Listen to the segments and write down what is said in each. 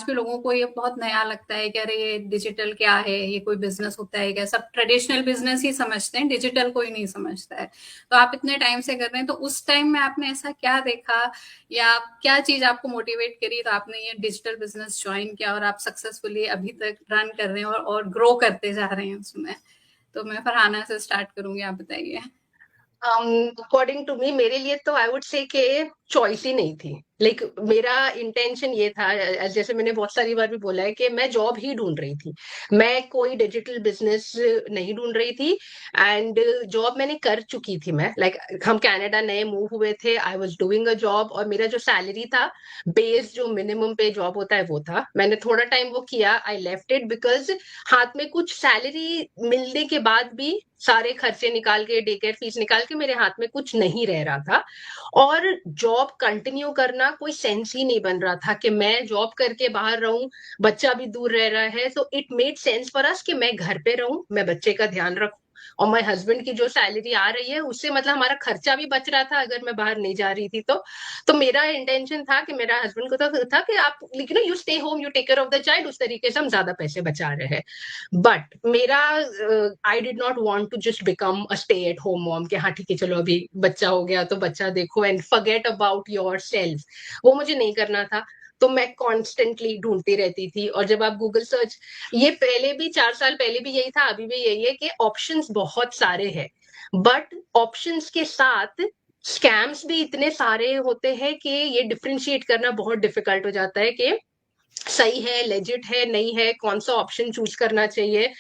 भी लोगों को ये बहुत नया लगता है कि अरे ये डिजिटल क्या है, ये कोई बिजनेस होता है क्या? सब ट्रेडिशनल बिजनेस ही समझते हैं, डिजिटल कोई नहीं समझता है। तो आप इतने टाइम से कर रहे हैं, तो उस टाइम में आपने ऐसा क्या देखा या क्या चीज आपको मोटिवेट करी तो आपने ये डिजिटल बिजनेस ज्वाइन किया और आप सक्सेसफुली अभी तक रन कर रहे हैं और ग्रो करते जा रहे हैं उसमें? तो मैं फरहाना से स्टार्ट करूंगी, आप बताइए। अकॉर्डिंग टू मी, मेरे लिए तो आई वुड से कि चॉइस ही नहीं थी। मेरा इंटेंशन ये था, जैसे मैंने बहुत सारी बार भी बोला है, कि मैं जॉब ही ढूंढ रही थी। मैं कोई डिजिटल बिजनेस नहीं ढूंढ रही थी। एंड जॉब मैंने कर चुकी थी। मैं हम कनाडा नए मूव हुए थे, I was doing a job, और मेरा जो सैलरी था, बेस जो मिनिमम पे जॉब होता है वो था। मैंने थोड़ा टाइम वो किया, आई लेफ्ट इट बिकॉज हाथ में कुछ सैलरी मिलने के बाद भी सारे खर्चे निकाल के, डे केयर फीस निकाल के, मेरे हाथ में कुछ नहीं रह रहा था। और जॉब कंटिन्यू करना कोई सेंस ही नहीं बन रहा था कि मैं जॉब करके बाहर रहूं, बच्चा भी दूर रह रहा है। तो it made sense for us कि मैं घर पे रहूं, मैं बच्चे का ध्यान रखूं, और माय हस्बैंड की जो सैलरी आ रही है उससे मतलब हमारा खर्चा भी बच रहा था अगर मैं बाहर नहीं जा रही थी तो मेरा इंटेंशन था कि मेरा हस्बैंड को तो था कि आप लेकिन you stay home, you take care of the child, उस तरीके से हम ज्यादा पैसे बचा रहे हैं। बट मेरा I did not want to just become a stay at home mom, कि हाँ ठीक है चलो अभी बच्चा हो गया तो बच्चा देखो and forget about your self. वो मुझे नहीं करना था। तो मैं कॉन्स्टेंटली ढूंढती रहती थी। और जब आप गूगल सर्च, ये पहले भी 4 साल पहले भी यही था, अभी भी यही है, कि ऑप्शंस बहुत सारे हैं, बट ऑप्शंस के साथ स्कैम्स भी इतने सारे होते हैं कि ये डिफरेंशिएट करना बहुत डिफिकल्ट हो जाता है कि सही है, लेजिट है, नहीं है, कौन सा ऑप्शन चूज करना चाहिए।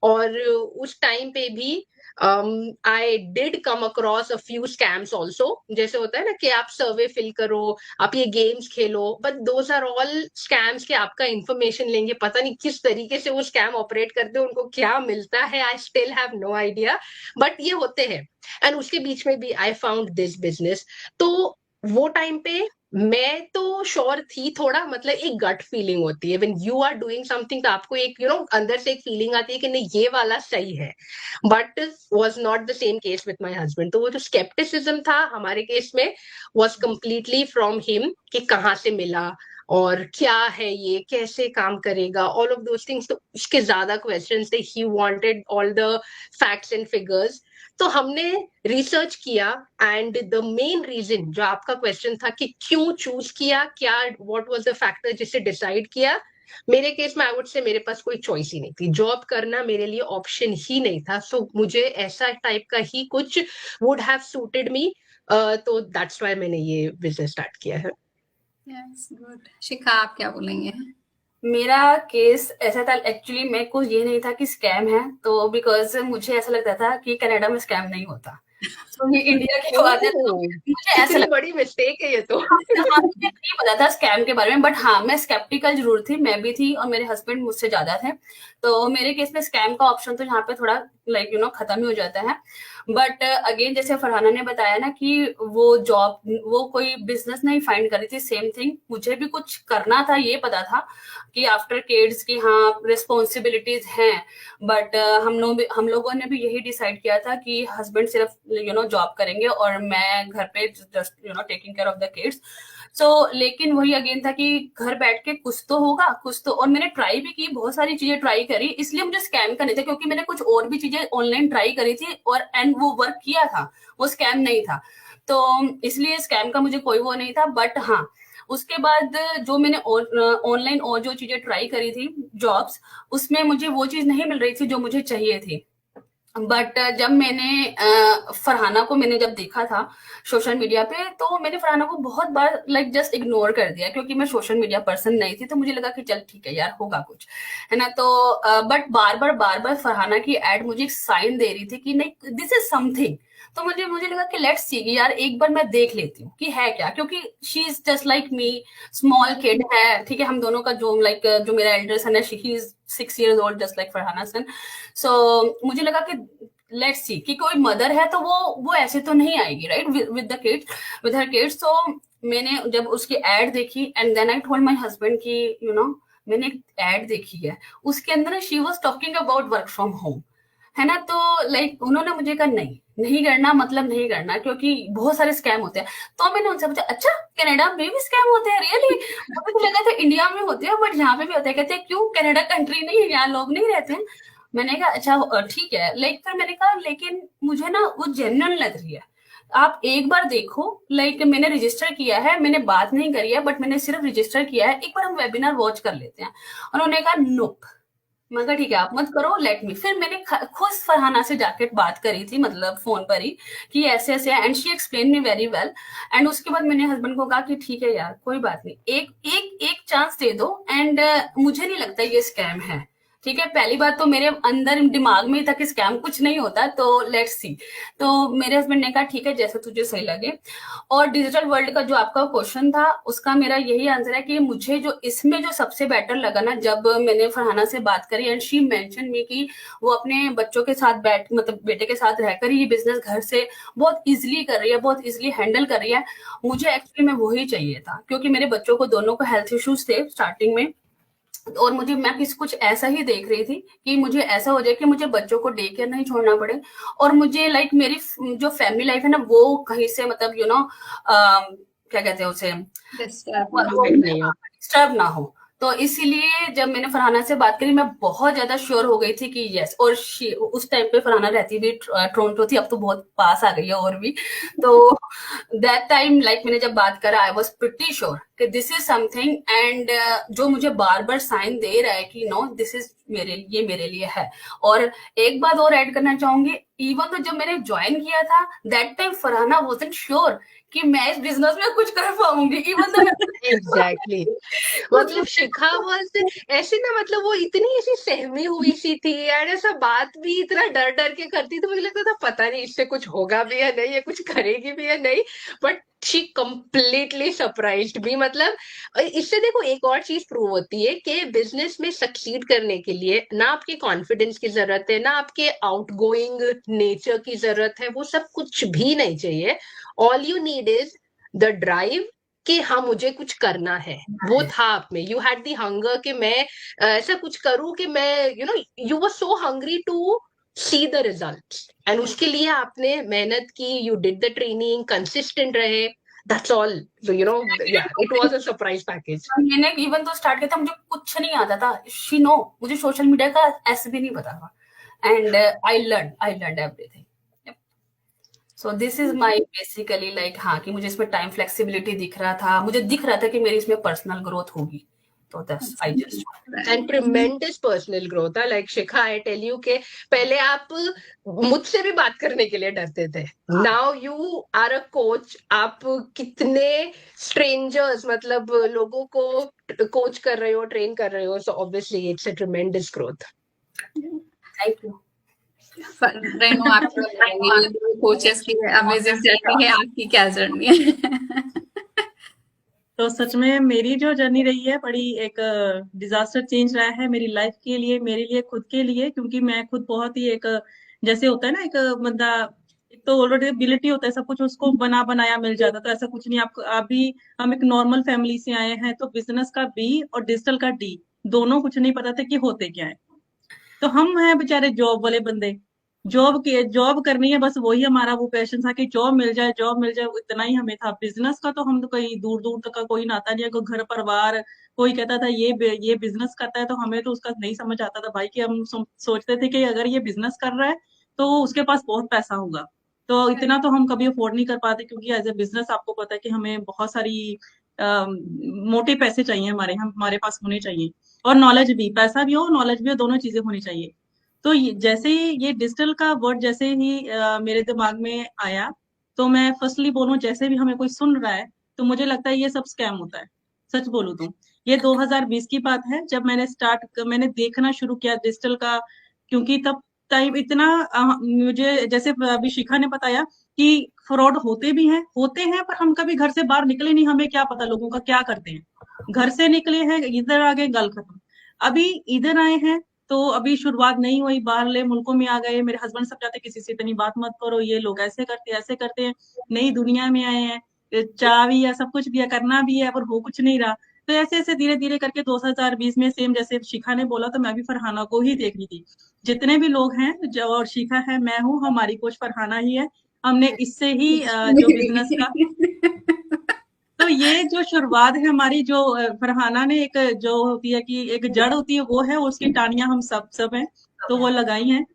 और उस टाइम पे भी I did come across a few scams also. जैसे होता है ना कि आप सर्वे फिल करो, आप ये गेम्स खेलो, but those are all scams, के आपका इंफॉर्मेशन लेंगे, पता नहीं किस तरीके से वो स्कैम ऑपरेट करते हैं, उनको क्या मिलता है, I still have no idea, but ये होते हैं। एंड उसके बीच में भी आई फाउंड दिस बिजनेस। तो वो टाइम पे मैं तो श्योर थी थोड़ा, मतलब एक गट फीलिंग होती है when you are doing something, तो आपको एक अंदर से एक फीलिंग आती है कि नहीं ये वाला सही है। But was not the same case with my husband. तो वो जो स्केप्टिसिज्म था हमारे केस में वाज कंप्लीटली फ्रॉम हिम, कि कहाँ से मिला और क्या है ये, कैसे काम करेगा, ऑल ऑफ दोस थिंग्स। तो उसके ज्यादा क्वेश्चंस थे, he wanted all the facts and figures. तो हमने रिसर्च किया। एंड द मेन रीजन जो आपका क्वेश्चन था कि क्यों चूज किया, क्या व्हाट वाज द फैक्टर जिससे डिसाइड किया, मेरे केस में आई वुड से मेरे पास कोई चॉइस ही नहीं थी। जॉब करना मेरे लिए ऑप्शन ही नहीं था। सो मुझे ऐसा टाइप का ही कुछ वुड हैव सूटेड मी। तो दैट्स व्हाई मैंने ये बिजनेस स्टार्ट किया है। Yes, good. शिखा, आप क्या बोलेंगे? मेरा केस ऐसा था, एक्चुअली मेरे को ये नहीं था कि स्कैम है, तो बिकॉज मुझे ऐसा लगता था कि कनाडा में स्कैम नहीं होता। तो ये इंडिया की बात है, तो ओह, मुझे ऐसा कितनी लगता बड़ी मिस्टेक है ये तो। हाँ, मुझे नहीं पता था स्कैम के बारे में, बट हाँ, मैं स्केप्टिकल जरूर थी, मैं भी थी और मेरे हस्बैंड मुझसे ज्यादा थे। तो मेरे केस में स्कैम का ऑप्शन तो यहाँ पे थोड़ा खत्म ही हो जाता है। बट अगेन, जैसे फरहाना ने बताया ना कि वो जॉब, वो कोई बिजनेस नहीं फाइंड करी थी, सेम थिंग मुझे भी कुछ करना था, ये पता था कि आफ्टर किड्स की हाँ रिस्पॉन्सिबिलिटीज हैं। बट हम लोगों ने भी यही डिसाइड किया था कि हस्बैंड सिर्फ जॉब करेंगे और मैं घर पे just taking care of the kids. So लेकिन वही अगेन था कि घर बैठ के कुछ तो होगा, कुछ तो। और मैंने ट्राई भी की, बहुत सारी चीजें ट्राई करी, इसलिए मुझे स्कैम का नहीं था, क्योंकि मैंने कुछ और भी चीजें ऑनलाइन ट्राई करी थी और एंड वो वर्क किया था, वो स्कैम नहीं था। तो इसलिए स्कैम का मुझे कोई वो नहीं था। बट हाँ, उसके बाद जो मैंने ऑनलाइन और जो चीजें ट्राई करी थी, जॉब्स, उसमें मुझे वो चीज नहीं मिल रही थी जो मुझे चाहिए थी। बट जब मैंने फरहाना को मैंने जब देखा था सोशल मीडिया पे, तो मैंने फरहाना को बहुत बार जस्ट इग्नोर कर दिया, क्योंकि मैं सोशल मीडिया पर्सन नहीं थी। तो मुझे लगा कि चल ठीक है यार, होगा कुछ, है ना। तो बट बार बार फरहाना की एड मुझे एक साइन दे रही थी कि नहीं, दिस इज समथिंग। तो मुझे मुझे लगा कि लेट्स सी यार, एक बार मैं देख लेती हूँ कि है क्या, क्योंकि she is just like me, small kid है, ठीक है। हम दोनों का जो मेरा एल्डर सन है, she is 6 years old, just like Farhana son. So मुझे लगा कि लेट्स सी कि कोई मदर है तो वो ऐसे तो नहीं आएगी, right, with the kids, with her kids. तो मैंने जब उसकी एड देखी, and then I told my husband कि मैंने एक एड देखी है, उसके अंदर she was talking about work from home, है ना। तो लाइक उन्होंने मुझे कहा नहीं नहीं करना, मतलब नहीं करना, क्योंकि बहुत सारे स्कैम होते हैं। तो मैंने उनसे पूछा अच्छा कनाडा में भी स्कैम होते हैं रियली? मुझे तो लगा था इंडिया में होते हैं बट यहाँ पे भी होते हैं। कहते हैं क्यों, कनाडा कंट्री नहीं है, यहाँ लोग नहीं रहते हैं? मैंने कहा अच्छा ठीक है। लाइक फिर मैंने कहा लेकिन मुझे ना वो जेन्युइन लग रही है, आप एक बार देखो। लाइक मैंने रजिस्टर किया है, मैंने बात नहीं करी है बट मैंने सिर्फ रजिस्टर किया है, एक बार हम वेबिनार वॉच कर लेते हैं। उन्होंने कहा नो। मैं कहा ठीक है आप मत करो, लेट मी। फिर मैंने खुद फरहाना से जाके बात करी थी, मतलब फोन पर ही, कि ऐसे ऐसे, and she explain me very well. And उसके बाद मैंने हस्बैंड को कहा कि ठीक है यार कोई बात नहीं, एक एक एक चांस दे दो। एंड मुझे नहीं लगता ये स्कैम है। ठीक है, पहली बात तो मेरे अंदर दिमाग में था कि स्कैम कुछ नहीं होता, तो लेट्स सी। तो मेरे हस्बैंड ने कहा ठीक है जैसे तुझे सही लगे। और डिजिटल वर्ल्ड का जो आपका क्वेश्चन था उसका मेरा यही आंसर है कि मुझे जो इसमें जो सबसे बेटर लगा ना, जब मैंने फरहाना से बात करी एंड शी मेंशन मी कि वो अपने बच्चों के साथ बैठ, मतलब बेटे के साथ रहकर ये बिजनेस घर से बहुत इजीली कर रही है, बहुत इजीली हैंडल कर रही है। मुझे एक्चुअली में वही चाहिए था, क्योंकि मेरे बच्चों को दोनों को हेल्थ इश्यूज थे स्टार्टिंग में। और मुझे, मैं कुछ ऐसा ही देख रही थी कि मुझे ऐसा हो जाए कि मुझे बच्चों को डे केयर नहीं छोड़ना पड़े, और मुझे लाइक मेरी जो फैमिली लाइफ है ना वो कहीं से, मतलब यू नो क्या कहते हैं उसे, डिस्टर्ब ना हो। नहीं हो। डिस्टर्ब ना हो। तो इसीलिए जब मैंने फरहाना से बात करी मैं बहुत ज्यादा श्योर हो गई थी कि यस। और उस टाइम पे फरहाना रहती भी टोरंटो थी, अब तो बहुत पास आ गई है और भी। तो दैट टाइम लाइक मैंने जब बात करा आई वॉज प्रिटी श्योर कि दिस इज समथिंग, एंड जो मुझे बार बार साइन दे रहा है कि नो दिस इज मेरे लिए है। और एक बात और ऐड करना चाहूंगी, इवन तो जब मैंने ज्वाइन किया था that time Farhana wasn't sure कि मैं इस बिजनेस में कुछ कर पाऊंगी, इवन तो एग्जैक्टली मतलब शिखा वाज ऐसी ना, मतलब वो इतनी ऐसी सहमी हुई सी थी यार, ऐसा बात भी इतना डर डर के करती, तो मुझे लगता था पता नहीं इससे कुछ होगा भी या नहीं, ये कुछ करेगी भी या नहीं। बट शी कंप्लीटली सरप्राइज्ड भी। मतलब इससे देखो एक और चीज प्रूव होती है कि बिजनेस में सक्सीड करने के लिए ना आपके कॉन्फिडेंस की जरूरत है, ना आपके आउटगोइंग नेचर की जरूरत है, वो सब कुछ भी नहीं चाहिए। All you need is the drive कि हाँ मुझे कुछ करना है। वो था आप में, यू हैड दी हंगर कि मैं ऐसा कुछ करूं कि मैं you were so hungry to see the results, and उसके लिए आपने मेहनत की, you did the training, consistent रहे। That's all. So yeah it was a surprise package. मैंने इवन तो स्टार्ट किया था मुझे कुछ नहीं आता था, शी नो मुझे सोशल मीडिया का ऐसे भी नहीं पता था। And I learn everything. So this is my basically like, हाँ कि मुझे इसमें टाइम फ्लेक्सिबिलिटी दिख रहा था, मुझे दिख रहा था कि मेरी इसमें पर्सनल ग्रोथ होगी, तो this I just and tremendous personal growth है। Like Shikha, I tell you के पहले आप मुझसे भी बात करने के लिए डरते थे, now you are a coach. आप कितने स्ट्रेंजर्स, मतलब लोगों को कोच कर रहे हो, ट्रेन कर रहे हो। So obviously it's a tremendous growth. Thank you. Renu आपको बताइए कोचेस की अमेजिंग जर्नी है, आपकी क्या जर्नी है? तो सच में मेरी जो जर्नी रही है बड़ी एक डिजास्टर चेंज रहा है मेरी लाइफ के लिए, मेरे लिए, खुद के लिए। क्योंकि मैं खुद बहुत ही एक जैसे होता है ना, एक बंदा एक तो ऑलरेडी एबिलिटी होता है, सब कुछ उसको बना बनाया मिल जाता, तो ऐसा कुछ नहीं। आपको अभी हम एक नॉर्मल फैमिली से आए हैं, तो बिजनेस का बी और डिजिटल का डी दोनों कुछ नहीं पता था कि होते क्या है। तो हम हैं बेचारे जॉब वाले बंदे, जॉब करनी है, बस वही हमारा वो पैशन था कि जॉब मिल जाए, जॉब मिल जाए, इतना ही हमें था। बिजनेस का तो हम तो कहीं दूर दूर तक का कोई नाता नहीं है, कोई घर परिवार। कोई कहता था ये बिजनेस करता है, तो हमें तो उसका नहीं समझ आता था भाई, कि हम सोचते थे कि अगर ये बिजनेस कर रहा है तो उसके पास बहुत पैसा होगा। तो इतना तो हम कभी अफोर्ड नहीं कर पाते, क्योंकि एज ए बिजनेस आपको पता है कि हमें बहुत सारी मोटे पैसे चाहिए, हमारे पास होने चाहिए। और नॉलेज भी, पैसा भी हो नॉलेज भी हो, दोनों चीजें होनी चाहिए। तो जैसे ही ये डिजिटल का वर्ड जैसे ही मेरे दिमाग में आया, तो मैं फर्स्टली बोलूं, जैसे भी हमें कोई सुन रहा है तो मुझे लगता है ये सब स्कैम होता है। सच बोलूं तो ये 2020 की बात है, जब मैंने देखना शुरू किया डिजिटल का। क्योंकि तब टाइम इतना मुझे, जैसे अभी शिखा ने बताया कि फ्रॉड होते हैं पर हम कभी घर से बाहर निकले नहीं, हमें क्या पता लोगों का क्या करते हैं। घर से निकले हैं, इधर आ गए, गल खत्म। अभी इधर आए हैं तो अभी शुरुआत नहीं हुई, बाहरले मुल्कों में आ गए। मेरे हस्बैंड सब चाहते किसी से इतनी बात मत करो, ये लोग ऐसे करते हैं। नई दुनिया में आए हैं, चाह भी है, सब कुछ भी है, करना भी है, पर हो कुछ नहीं रहा। तो ऐसे ऐसे धीरे धीरे करके 2020 में सेम जैसे शिखा ने बोला, तो मैं भी फरहाना को ही देख रही थी। जितने भी लोग हैं जो, और शिखा है, मैं हूँ, हमारी कोच फरहाना ही है। हमने इससे ही जो बिजनेस का, तो ये जो शुरुआत है हमारी, जो फरहाना ने एक जो होती है कि एक जड़ होती है वो है, उसकी टाहनियां हम सब हैं, तो वो लगाई हैं।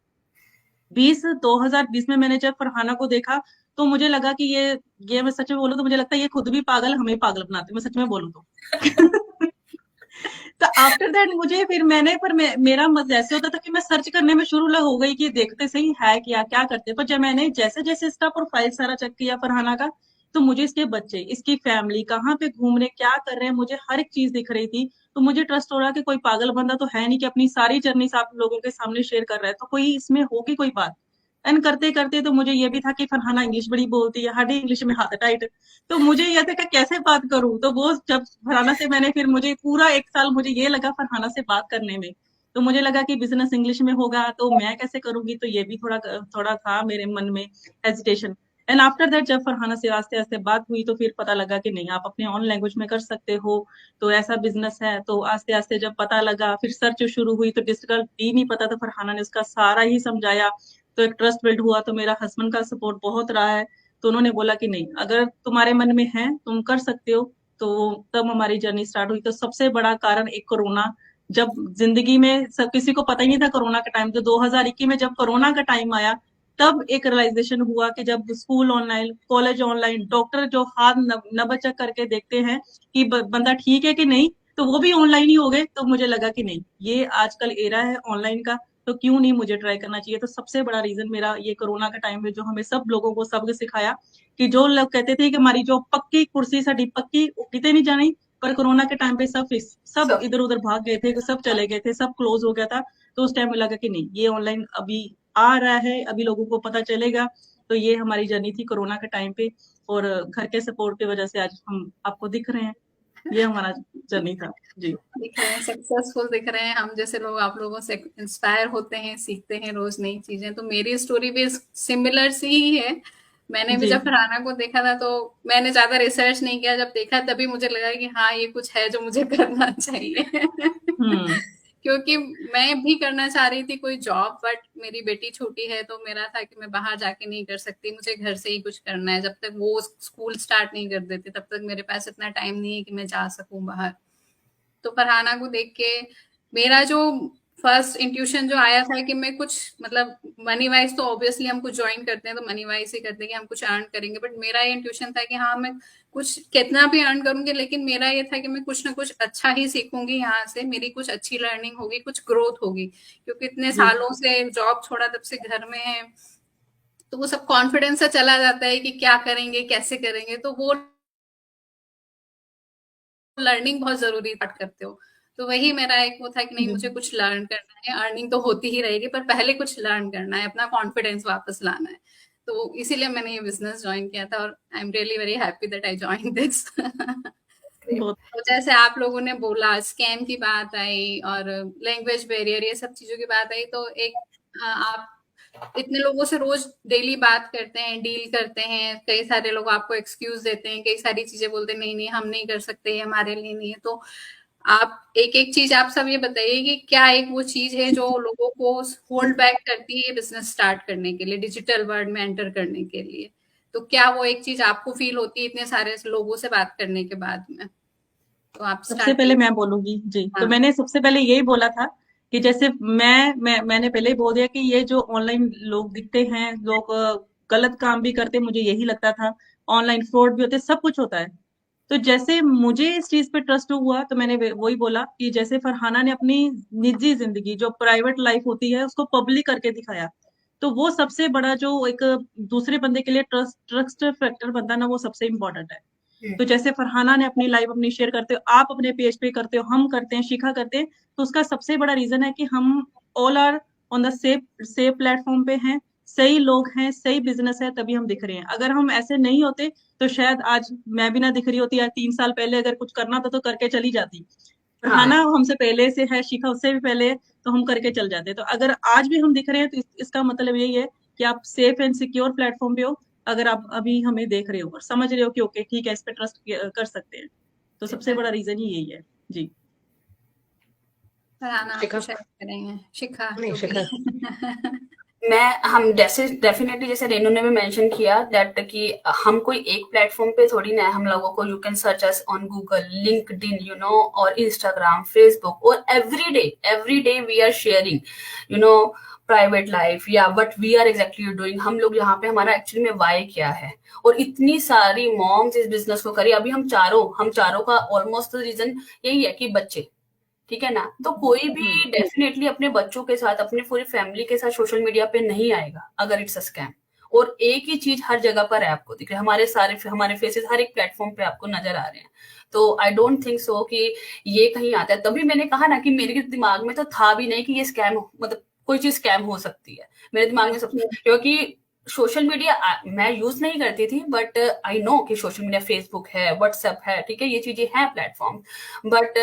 2020 में मैंने जब फरहाना को देखा, तो मुझे लगा कि ये मैं सच में बोलूं तो मुझे लगता है ये खुद भी पागल, हमें पागल बनाते, मैं सच में बोलूं तो। तो आफ्टर दैट मुझे फिर मैंने पर मेरा मत ऐसे होता था कि मैं सर्च करने में शुरू हो गई कि देखते सही है क्या क्या करते, पर जब मैंने जैसे जैसे इसका प्रोफाइल सारा चेक किया फरहाना का, तो मुझे इसके बच्चे, इसकी फैमिली कहाँ पे घूम रहे, क्या कर रहे हैं, मुझे हर एक चीज दिख रही थी। तो मुझे ट्रस्ट हो रहा कि कोई पागल बंदा तो है नहीं कि अपनी सारी जर्नी आप लोगों के सामने शेयर कर रहा है, तो कोई इसमें होगी कोई बात। एंड करते करते तो मुझे ये भी था कि फरहाना इंग्लिश बड़ी बोलती है, हर इंग्लिश में हाथ टाइट, तो मुझे ये था कि कैसे बात करूं। तो वो जब फरहाना से मैंने, फिर मुझे पूरा 1 साल मुझे ये लगा फरहाना से बात करने में, तो मुझे लगा कि बिजनेस इंग्लिश में होगा तो मैं कैसे करूंगी, तो ये भी थोड़ा थोड़ा था मेरे मन में हेजिटेशन। एंड आफ्टर दैट जब फरहाना से आस्ते आस्ते बात हुई, तो फिर पता लगा कि नहीं, आप अपने ऑन लैंग्वेज में कर सकते हो, तो ऐसा बिजनेस है। तो आस्ते आस्ते जब पता लगा, फिर सर्च शुरू हुई, तो डिजिटल भी नहीं पता था, फरहाना ने उसका सारा ही समझाया, तो एक ट्रस्ट बिल्ड हुआ। तो मेरा हस्बैंड का सपोर्ट बहुत रहा है, तो उन्होंने बोला कि नहीं, अगर तुम्हारे मन में है तुम कर सकते हो। तो तब हमारी जर्नी स्टार्ट हुई। तो सबसे बड़ा कारण एक कोरोना, जब जिंदगी में सब किसी को पता ही नहीं था कोरोना का टाइम, तो 2021 में जब कोरोना का टाइम आया, तब एक रियलाइजेशन हुआ कि जब school online, college online, doctor जो हाथ नब्ज चेक करके देखते हैं कि बंदा ठीक है कि नहीं, तो वो भी ऑनलाइन ही हो गए। तो मुझे लगा कि नहीं, ये आजकल एरा है ऑनलाइन का, तो क्यों नहीं मुझे ट्राई करना चाहिए। तो सबसे बड़ा रीजन मेरा ये कोरोना का टाइम है, जो हमें सब लोगों को सबक सिखाया कि जो लोग कहते थे कि हमारी जो पक्की कुर्सी साडी पक्की किते नहीं जानी, पर कोरोना के टाइम पे सब सब इधर उधर भाग गए थे, सब चले गए थे, सब क्लोज हो गया था। तो उस टाइम में लगा कि नहीं, ये ऑनलाइन अभी आ रहा है, अभी लोगों को पता चलेगा। तो ये हमारी जर्नी थी कोरोना के टाइम पे, और घर के सपोर्ट की वजह से आज हम आपको दिख रहे हैं। ये हमारा जर्नी था जी। दिख रहे हैं, सक्सेसफुल दिख रहे हैं। हम जैसे लोग आप लोगों से इंस्पायर होते हैं, सीखते हैं रोज नई चीजें। तो मेरी स्टोरी भी सिमिलर सी ही है। मैंने भी जी। जब फरहाना को देखा था, तो मैंने ज्यादा रिसर्च नहीं किया, जब देखा तभी मुझे लगा कि हाँ, ये कुछ है जो मुझे करना चाहिए। हम्म। क्योंकि मैं भी करना चाह रही थी कोई जॉब, बट मेरी बेटी छोटी है, तो मेरा था कि मैं बाहर जाके नहीं कर सकती, मुझे घर से ही कुछ करना है। जब तक वो स्कूल स्टार्ट नहीं कर देते, तब तक मेरे पास इतना टाइम नहीं है कि मैं जा सकूं बाहर। तो फरहाना को देख के मेरा जो फर्स्ट इंट्यूशन जो आया था कि मैं कुछ, मतलब मनी वाइज तो ऑब्वियसली हम कुछ ज्वाइन करते हैं तो मनी वाइज ही करते हैं कि हम कुछ अर्न करेंगे, बट मेरा ये इंट्यूशन था कि हाँ, मैं कुछ कितना भी अर्न करूंगी, लेकिन मेरा ये था कि मैं कुछ ना कुछ अच्छा ही सीखूंगी यहाँ से, मेरी कुछ अच्छी लर्निंग होगी, कुछ ग्रोथ होगी। क्योंकि इतने जी। सालों से जॉब छोड़ा, तब से घर में है, तो वो सब कॉन्फिडेंस सा चला जाता है कि क्या करेंगे, कैसे करेंगे। तो वो लर्निंग बहुत जरूरी स्टार्ट करते हो। तो वही मेरा एक वो था कि नहीं, जी। मुझे कुछ लर्न करना है, अर्निंग तो होती ही रहेगी, पर पहले कुछ लर्न करना है, अपना कॉन्फिडेंस वापस लाना है। तो इसीलिए मैंने ये बिजनेस ज्वाइन किया था, और I am really very happy that I join this. बहुत। तो जैसे आप लोगों ने बोला, स्कैम की बात आई और लैंग्वेज बैरियर, ये सब चीजों की बात आई, तो एक आप इतने लोगों से रोज डेली बात करते हैं, डील करते हैं, कई सारे लोग आपको एक्सक्यूज देते हैं, कई सारी चीजें बोलते हैं, नहीं नहीं हम नहीं कर सकते, ये हमारे लिए नहीं है। तो आप एक एक चीज आप सब ये बताइए कि क्या एक वो चीज है जो लोगों को होल्ड बैक करती है ये बिजनेस स्टार्ट करने के लिए, डिजिटल वर्ल्ड में एंटर करने के लिए। तो क्या वो एक चीज आपको फील होती है इतने सारे लोगों से बात करने के बाद में? तो आप सबसे पहले स्टार्टिंग। मैं बोलूंगी जी, तो हाँ। मैंने सबसे पहले यही बोला था कि जैसे मैंने पहले ही बोल दिया कि ये जो ऑनलाइन लोग दिखते हैं, लोग गलत काम भी करते, मुझे यही लगता था, ऑनलाइन फ्रॉड भी होते, सब कुछ होता है। तो जैसे मुझे इस चीज पे ट्रस्ट हुआ, तो मैंने वही बोला कि जैसे फरहाना ने अपनी निजी जिंदगी, जो प्राइवेट लाइफ होती है, उसको पब्लिक करके दिखाया, तो वो सबसे बड़ा जो एक दूसरे बंदे के लिए ट्रस्ट फैक्टर बनता है ना, वो सबसे इम्पोर्टेंट है। तो जैसे फरहाना ने अपनी लाइफ अपनी शेयर करते हो, आप अपने पेज पे करते हो, हम करते हैं, शिखा करते हैं, तो उसका सबसे बड़ा रीजन है कि हम all are on the safe platform पे हैं, सही लोग हैं, सही बिजनेस है, तभी हम दिख रहे हैं। अगर हम ऐसे नहीं होते, तो शायद आज मैं भी ना दिख रही होती, या 3 साल पहले अगर कुछ करना था तो करके चली जाती। हाँ, फरहाना हमसे पहले से है, शिखा उससे भी पहले है, तो हम करके चल जाते। तो अगर आज भी हम दिख रहे हैं, तो इसका मतलब यही है कि आप सेफ एंड सिक्योर प्लेटफॉर्म पे हो, अगर आप अभी हमें देख रहे हो और समझ रहे हो कि ओके ठीक है, इस पे ट्रस्ट कर सकते हैं। तो सबसे बड़ा रीजन ही यही है जी। फरहाना आप शिखा कुछ ऐड करेंगे? शिखा नहीं, जो शिखा भी हम जैसे डेफिनेटली जैसे रेनू ने भी मेंशन किया दैट कि हम कोई एक प्लेटफॉर्म पे थोड़ी ना है, हम लोगों को you can search us on Google, LinkedIn, और इंस्टाग्राम, फेसबुक, और every day we are sharing private life या what we are exactly doing, हम लोग यहाँ पे हमारा एक्चुअली में वाई क्या है। और इतनी सारी मॉम्स इस बिजनेस को करी, अभी हम चारों का ऑलमोस्ट रीजन यही है कि बच्चे, ठीक है ना। तो कोई भी डेफिनेटली अपने बच्चों के साथ, अपनी पूरी फैमिली के साथ सोशल मीडिया पे नहीं आएगा अगर इट्स अ स्कैम। और एक ही चीज हर जगह पर है, आपको दिख रहा है, हमारे फेसेस हर एक प्लेटफॉर्म पे आपको नजर आ रहे हैं। तो आई डोंट थिंक सो कि ये कहीं आता है। तभी मैंने कहा ना कि मेरे दिमाग में तो था भी नहीं कि ये स्कैम, मतलब कोई चीज स्कैम हो सकती है मेरे दिमाग में सब, क्योंकि सोशल मीडिया मैं यूज नहीं करती थी, बट आई नो कि सोशल मीडिया, फेसबुक है, व्हाट्सएप है, ठीक है, ये चीजें हैं प्लेटफॉर्म। बट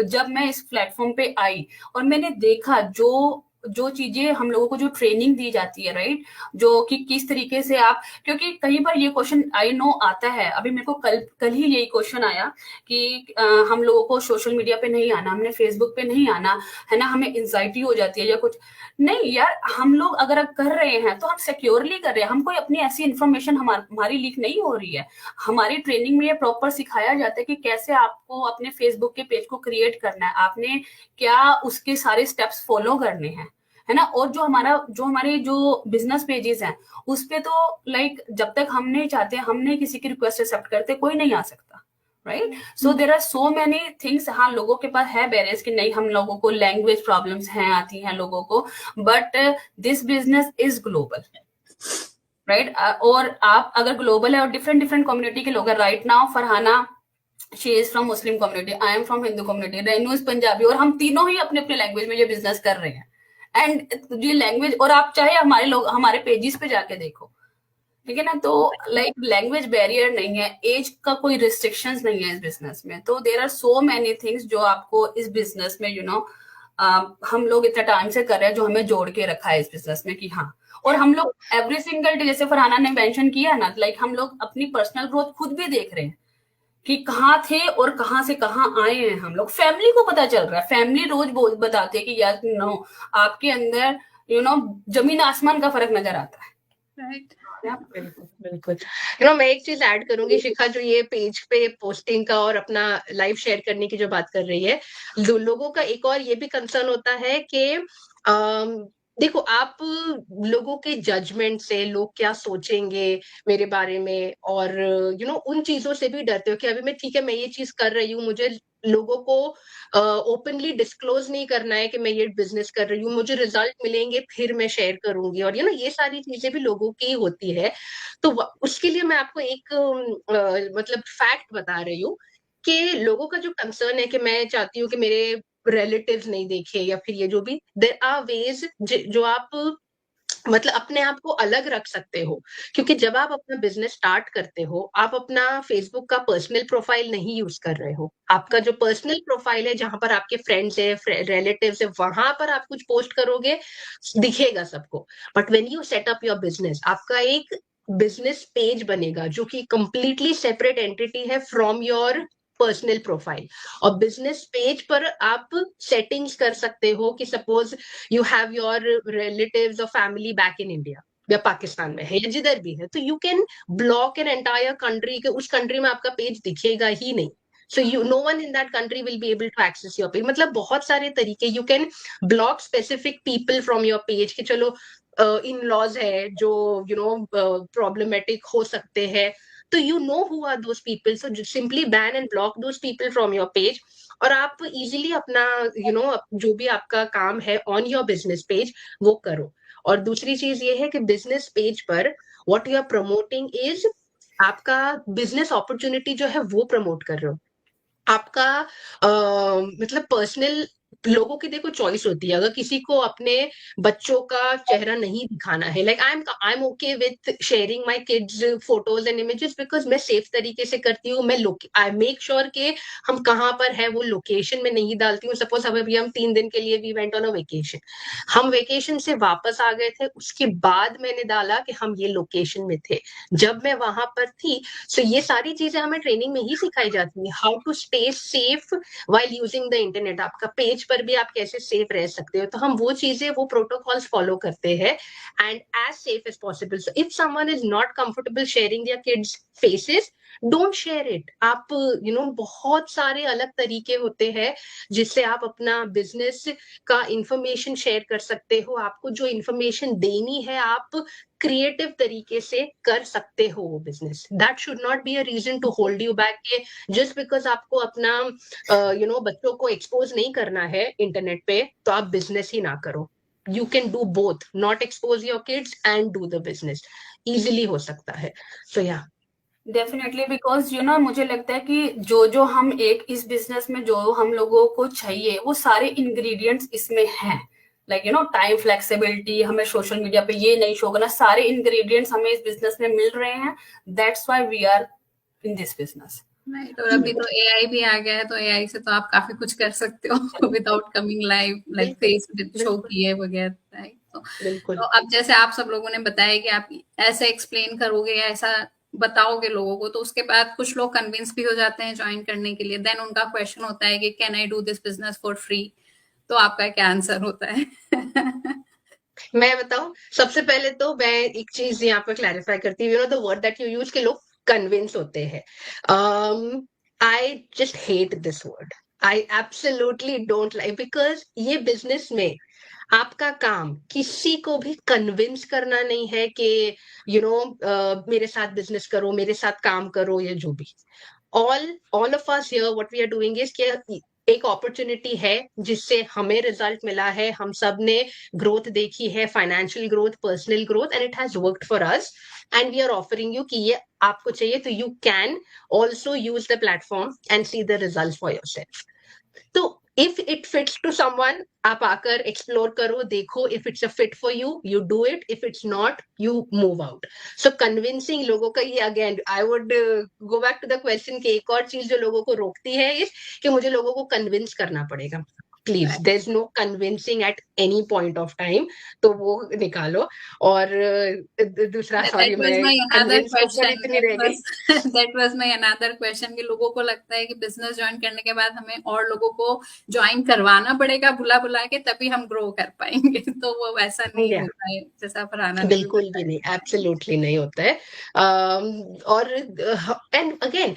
जब मैं इस प्लेटफॉर्म पे आई और मैंने देखा जो चीजें हम लोगों को जो ट्रेनिंग दी जाती है, राइट, जो कि किस तरीके से आप, क्योंकि कई बार ये क्वेश्चन आई नो आता है, अभी मेरे को कल ही यही क्वेश्चन आया कि हम लोगों को सोशल मीडिया पे नहीं आना, हमने फेसबुक पे नहीं आना है ना, हमें एंजाइटी हो जाती है या कुछ। नहीं यार, हम लोग अगर कर रहे हैं तो हम सिक्योरली कर रहे हैं, हम कोई अपनी ऐसी इन्फॉर्मेशन हमारी लीक नहीं हो रही है। हमारी ट्रेनिंग में ये प्रॉपर सिखाया जाता है कि कैसे आपको अपने फेसबुक के पेज को क्रिएट करना है, आपने क्या उसके सारे स्टेप्स फॉलो करने हैं, है ना। और हमारे जो बिजनेस पेजेस हैं उस पे तो लाइक जब तक हम नहीं चाहते, हम नहीं किसी की रिक्वेस्ट एक्सेप्ट करते, कोई नहीं आ सकता, right. So there are so many things. हाँ, लोगों के पास है बैरियर्स कि नहीं, हम लोगों को लैंग्वेज प्रॉब्लम्स हैं, आती हैं लोगों को, but this business is global, right. और आप अगर ग्लोबल है और डिफरेंट कम्युनिटी के लोग हैं, right now Farhana she is from Muslim community, I am from Hindu community, Renu is Punjabi, और हम तीनों ही अपने अपने लैंग्वेज में ये बिजनेस कर रहे हैं। एंड ये लैंग्वेज, और आप चाहे हमारे पेजेस पे जाके देखो, ठीक है ना। तो लाइक लैंग्वेज बैरियर नहीं है, एज का कोई रिस्ट्रिक्शंस नहीं है इस बिजनेस में। तो there are so many things जो आपको इस बिजनेस में हम लोग इतना टाइम से कर रहे हैं, जो हमें जोड़ के रखा है इस बिजनेस में कि हाँ। और हम लोग एवरी सिंगल डे, जैसे फरहाना ने मेंशन किया ना, लाइक हम लोग अपनी पर्सनल ग्रोथ खुद भी देख रहे हैं कि कहाँ थे और कहाँ से कहाँ आए हैं हम लोग। फैमिली को पता चल रहा है, फैमिली रोज बताते हैं कि यार आपके अंदर जमीन आसमान का फर्क नजर आता है, राइट। बिल्कुल बिल्कुल। मैं एक चीज ऐड करूंगी, शिखा जो ये पेज पे पोस्टिंग का और अपना लाइव शेयर करने की जो बात कर रही है, लोगों का एक और ये भी कंसर्न होता है कि देखो, आप लोगों के जजमेंट से, लोग क्या सोचेंगे मेरे बारे में, और उन चीजों से भी डरते हो कि अभी मैं, ठीक है, मैं ये चीज कर रही हूँ, मुझे लोगों को ओपनली डिस्क्लोज नहीं करना है कि मैं ये बिजनेस कर रही हूँ, मुझे रिजल्ट मिलेंगे फिर मैं शेयर करूंगी, और ये सारी चीजें भी लोगों की होती है। तो उसके लिए मैं आपको एक मतलब फैक्ट बता रही हूँ कि लोगों का जो कंसर्न है कि मैं चाहती हूँ कि मेरे रिलेटिव्स नहीं देखे, या फिर ये जो भी, देयर आर वेज जो आप मतलब अपने आप को अलग रख सकते हो। क्योंकि जब आप अपना बिजनेस स्टार्ट करते हो, आप अपना फेसबुक का पर्सनल प्रोफाइल नहीं यूज कर रहे हो। आपका जो पर्सनल प्रोफाइल है, जहां पर आपके फ्रेंड्स है, रिलेटिव्स है, वहां पर आप कुछ पोस्ट करोगे, दिखेगा सबको। But when you set up your business, आपका एक बिजनेस पेज बनेगा जो कि कंप्लीटली सेपरेट एंटिटी है फ्रॉम योर पर्सनल प्रोफाइल। और बिजनेस पेज पर आप सेटिंग्स कर सकते हो कि suppose you have your relatives और फैमिली बैक इन इंडिया या पाकिस्तान में है या जिधर भी है, तो you can block an entire country के उस कंट्री में आपका पेज दिखेगा ही नहीं। सो no one in that country will be able to access your page. मतलब बहुत सारे तरीके, you can block specific people from your page कि चलो इन लॉज है जो प्रॉब्लमेटिक हो सकते हैं, तो you know who are those people, so just simply ban and block those people from your page, और आप इजीली अपना जो भी आपका काम है ऑन योर बिजनेस पेज वो करो। और दूसरी चीज ये है कि बिजनेस पेज पर what you are promoting is आपका बिजनेस अपॉर्चुनिटी जो है वो प्रमोट कर रहे हो। आपका मतलब पर्सनल लोगों की देखो चॉइस होती है, अगर किसी को अपने बच्चों का चेहरा नहीं दिखाना है, like I am okay with sharing my kids photos and images because मैं सेफ तरीके से करती हूँ, मैं आई मेक श्योर कि हम कहाँ पर है वो लोकेशन में नहीं डालती हूँ। सपोज अभी हम 3 दिन के लिए we went on a vacation, हम वेकेशन से वापस आ गए थे, उसके बाद मैंने डाला कि हम ये लोकेशन में थे, जब मैं वहां पर थी। सो ये सारी चीजें हमें ट्रेनिंग में ही सिखाई जाती है, how to stay safe while using the internet. आपका पेज पर भी आप कैसे सेफ रह सकते हो, तो हम वो चीजें, वो प्रोटोकॉल्स फॉलो करते हैं and as safe as possible. So if someone is not comfortable sharing their kids faces, don't share it. आप बहुत सारे अलग तरीके होते हैं जिससे आप अपना बिजनेस का इंफॉर्मेशन शेयर कर सकते हो। आपको जो इंफॉर्मेशन देनी है आप क्रिएटिव तरीके से कर सकते हो वो business. That should not be a reason to hold you back, just because आपको अपना बच्चों को एक्सपोज नहीं करना है इंटरनेट पे तो आप बिजनेस ही ना करो। You can do both, not expose your kids and do the business, easily हो सकता है। सो या डेफिनेटली, बिकॉज मुझे लगता है कि जो जो हम एक इस बिजनेस में जो हम लोगों को चाहिए वो सारे इंग्रेडिएंट्स इसमें हैं। लाइक टाइम फ्लेक्सिबिलिटी, हमें सोशल मीडिया पे ये नहीं शो करना, सारे इंग्रेडिएंट्स हमें इस बिजनेस में मिल रहे हैं। That's why we are in this business. Right. और अभी तो एआई भी आ गया है, तो एआई से तो आप काफी कुछ कर सकते हो विदाउट कमिंग लाइव, लाइक बिल्कुल फेस शो बिल्कुल किए वगैरह, राइट। बिल्कुल। तो अब जैसे आप सब लोगों ने बताया कि आप ऐसे एक्सप्लेन करोगे या ऐसा बताओगे लोगों को, तो उसके बाद कुछ लोग कन्विंस भी हो जाते हैं ज्वाइन करने के लिए। देन उनका क्वेश्चन होता है कि can I do this business for free? तो आपका क्या आंसर होता है? मैं बताऊं, सबसे पहले तो मैं एक चीज यहाँ पर क्लैरिफाई करती हूँ, the word that you use के लोग कन्विंस होते हैं। I just hate this word, I absolutely don't like, because ये बिजनेस में आपका काम किसी को भी कन्विंस करना नहीं है कि मेरे साथ बिजनेस करो, मेरे साथ काम करो, या जो भी। All of us here what we are doing is कि एक अपॉर्चुनिटी है जिससे हमें रिजल्ट मिला है, हम सब ने ग्रोथ देखी है, financial growth, personal growth, and it has worked for us, and we are offering you कि ये आपको चाहिए तो you can also use the platform and see the result for yourself. तो if it fits to someone, आप आकर explore करो, देखो, if it's a fit for you, you do it, if it's not, you move out. So convincing लोगों का, ये again I would go back to the question कि एक और चीज जो लोगों को रोकती है इस कि मुझे लोगों को कन्विंस करना पड़ेगा। Please, there is no convincing at any point of time, तो वो निकालो। और दूसरा, सॉरी, That was मैं my another कन्विंस के ऊपर question. इतनी रह गई। That was my another question कि लोगों को लगता है कि बिजनेस ज्वाइन करने के बाद हमें और लोगों को ज्वाइन करवाना पड़ेगा बुला बुला के, तभी हम ग्रो कर पाएंगे। तो वो वैसा नहीं Yeah. होता है, जैसा फरहाना ने भी बिल्कुल भी नहीं, बताया। एब्सोल्युटली नहीं होता है। और एंड अगेन,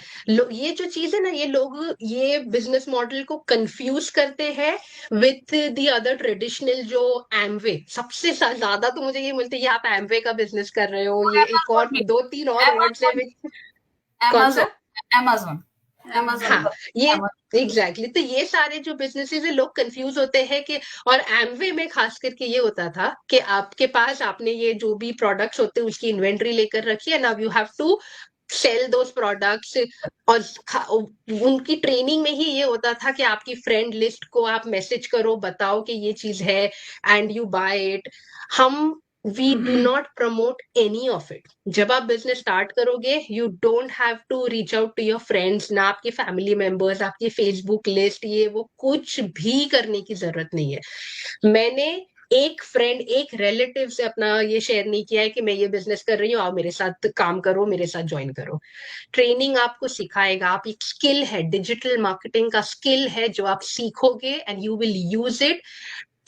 ये जो चीज है ना, ये लोग ये बिजनेस मॉडल को कंफ्यूज करते हैं विथ द अदर ट्रेडिशनल, जो एमवे। सबसे ज्यादा तो मुझे ये मिलती है कि आप एमवे का बिजनेस कर रहे हो, ये एक और 2-3 और वर्ड्स है कौन सा? Amazon हाँ, ये एग्जैक्टली तो ये सारे जो बिजनेसेस है, लोग कंफ्यूज होते हैं कि, और एमवे में खास करके ये होता था कि आपके पास, आपने ये जो भी प्रोडक्ट्स होते हैं उसकी इन्वेंट्री लेकर रखी है, now you have to sell those products. और उनकी ट्रेनिंग में ही ये होता था कि आपकी फ्रेंड लिस्ट को आप मैसेज करो, बताओ कि ये चीज है, एंड यू बाय इट। हम we do not promote any of it. जब आप बिजनेस स्टार्ट करोगे, you don't have to reach out to your friends, ना आपके फैमिली मेंबर्स, आपकी फेसबुक लिस्ट, ये वो कुछ भी करने की जरूरत नहीं है। मैंने एक फ्रेंड, एक रिलेटिव से अपना ये शेयर नहीं किया है कि मैं ये बिजनेस कर रही हूँ, आओ मेरे साथ काम करो, मेरे साथ ज्वाइन करो। ट्रेनिंग आपको सिखाएगा, आप एक स्किल है, डिजिटल मार्केटिंग का स्किल है जो आप सीखोगे, and you will use it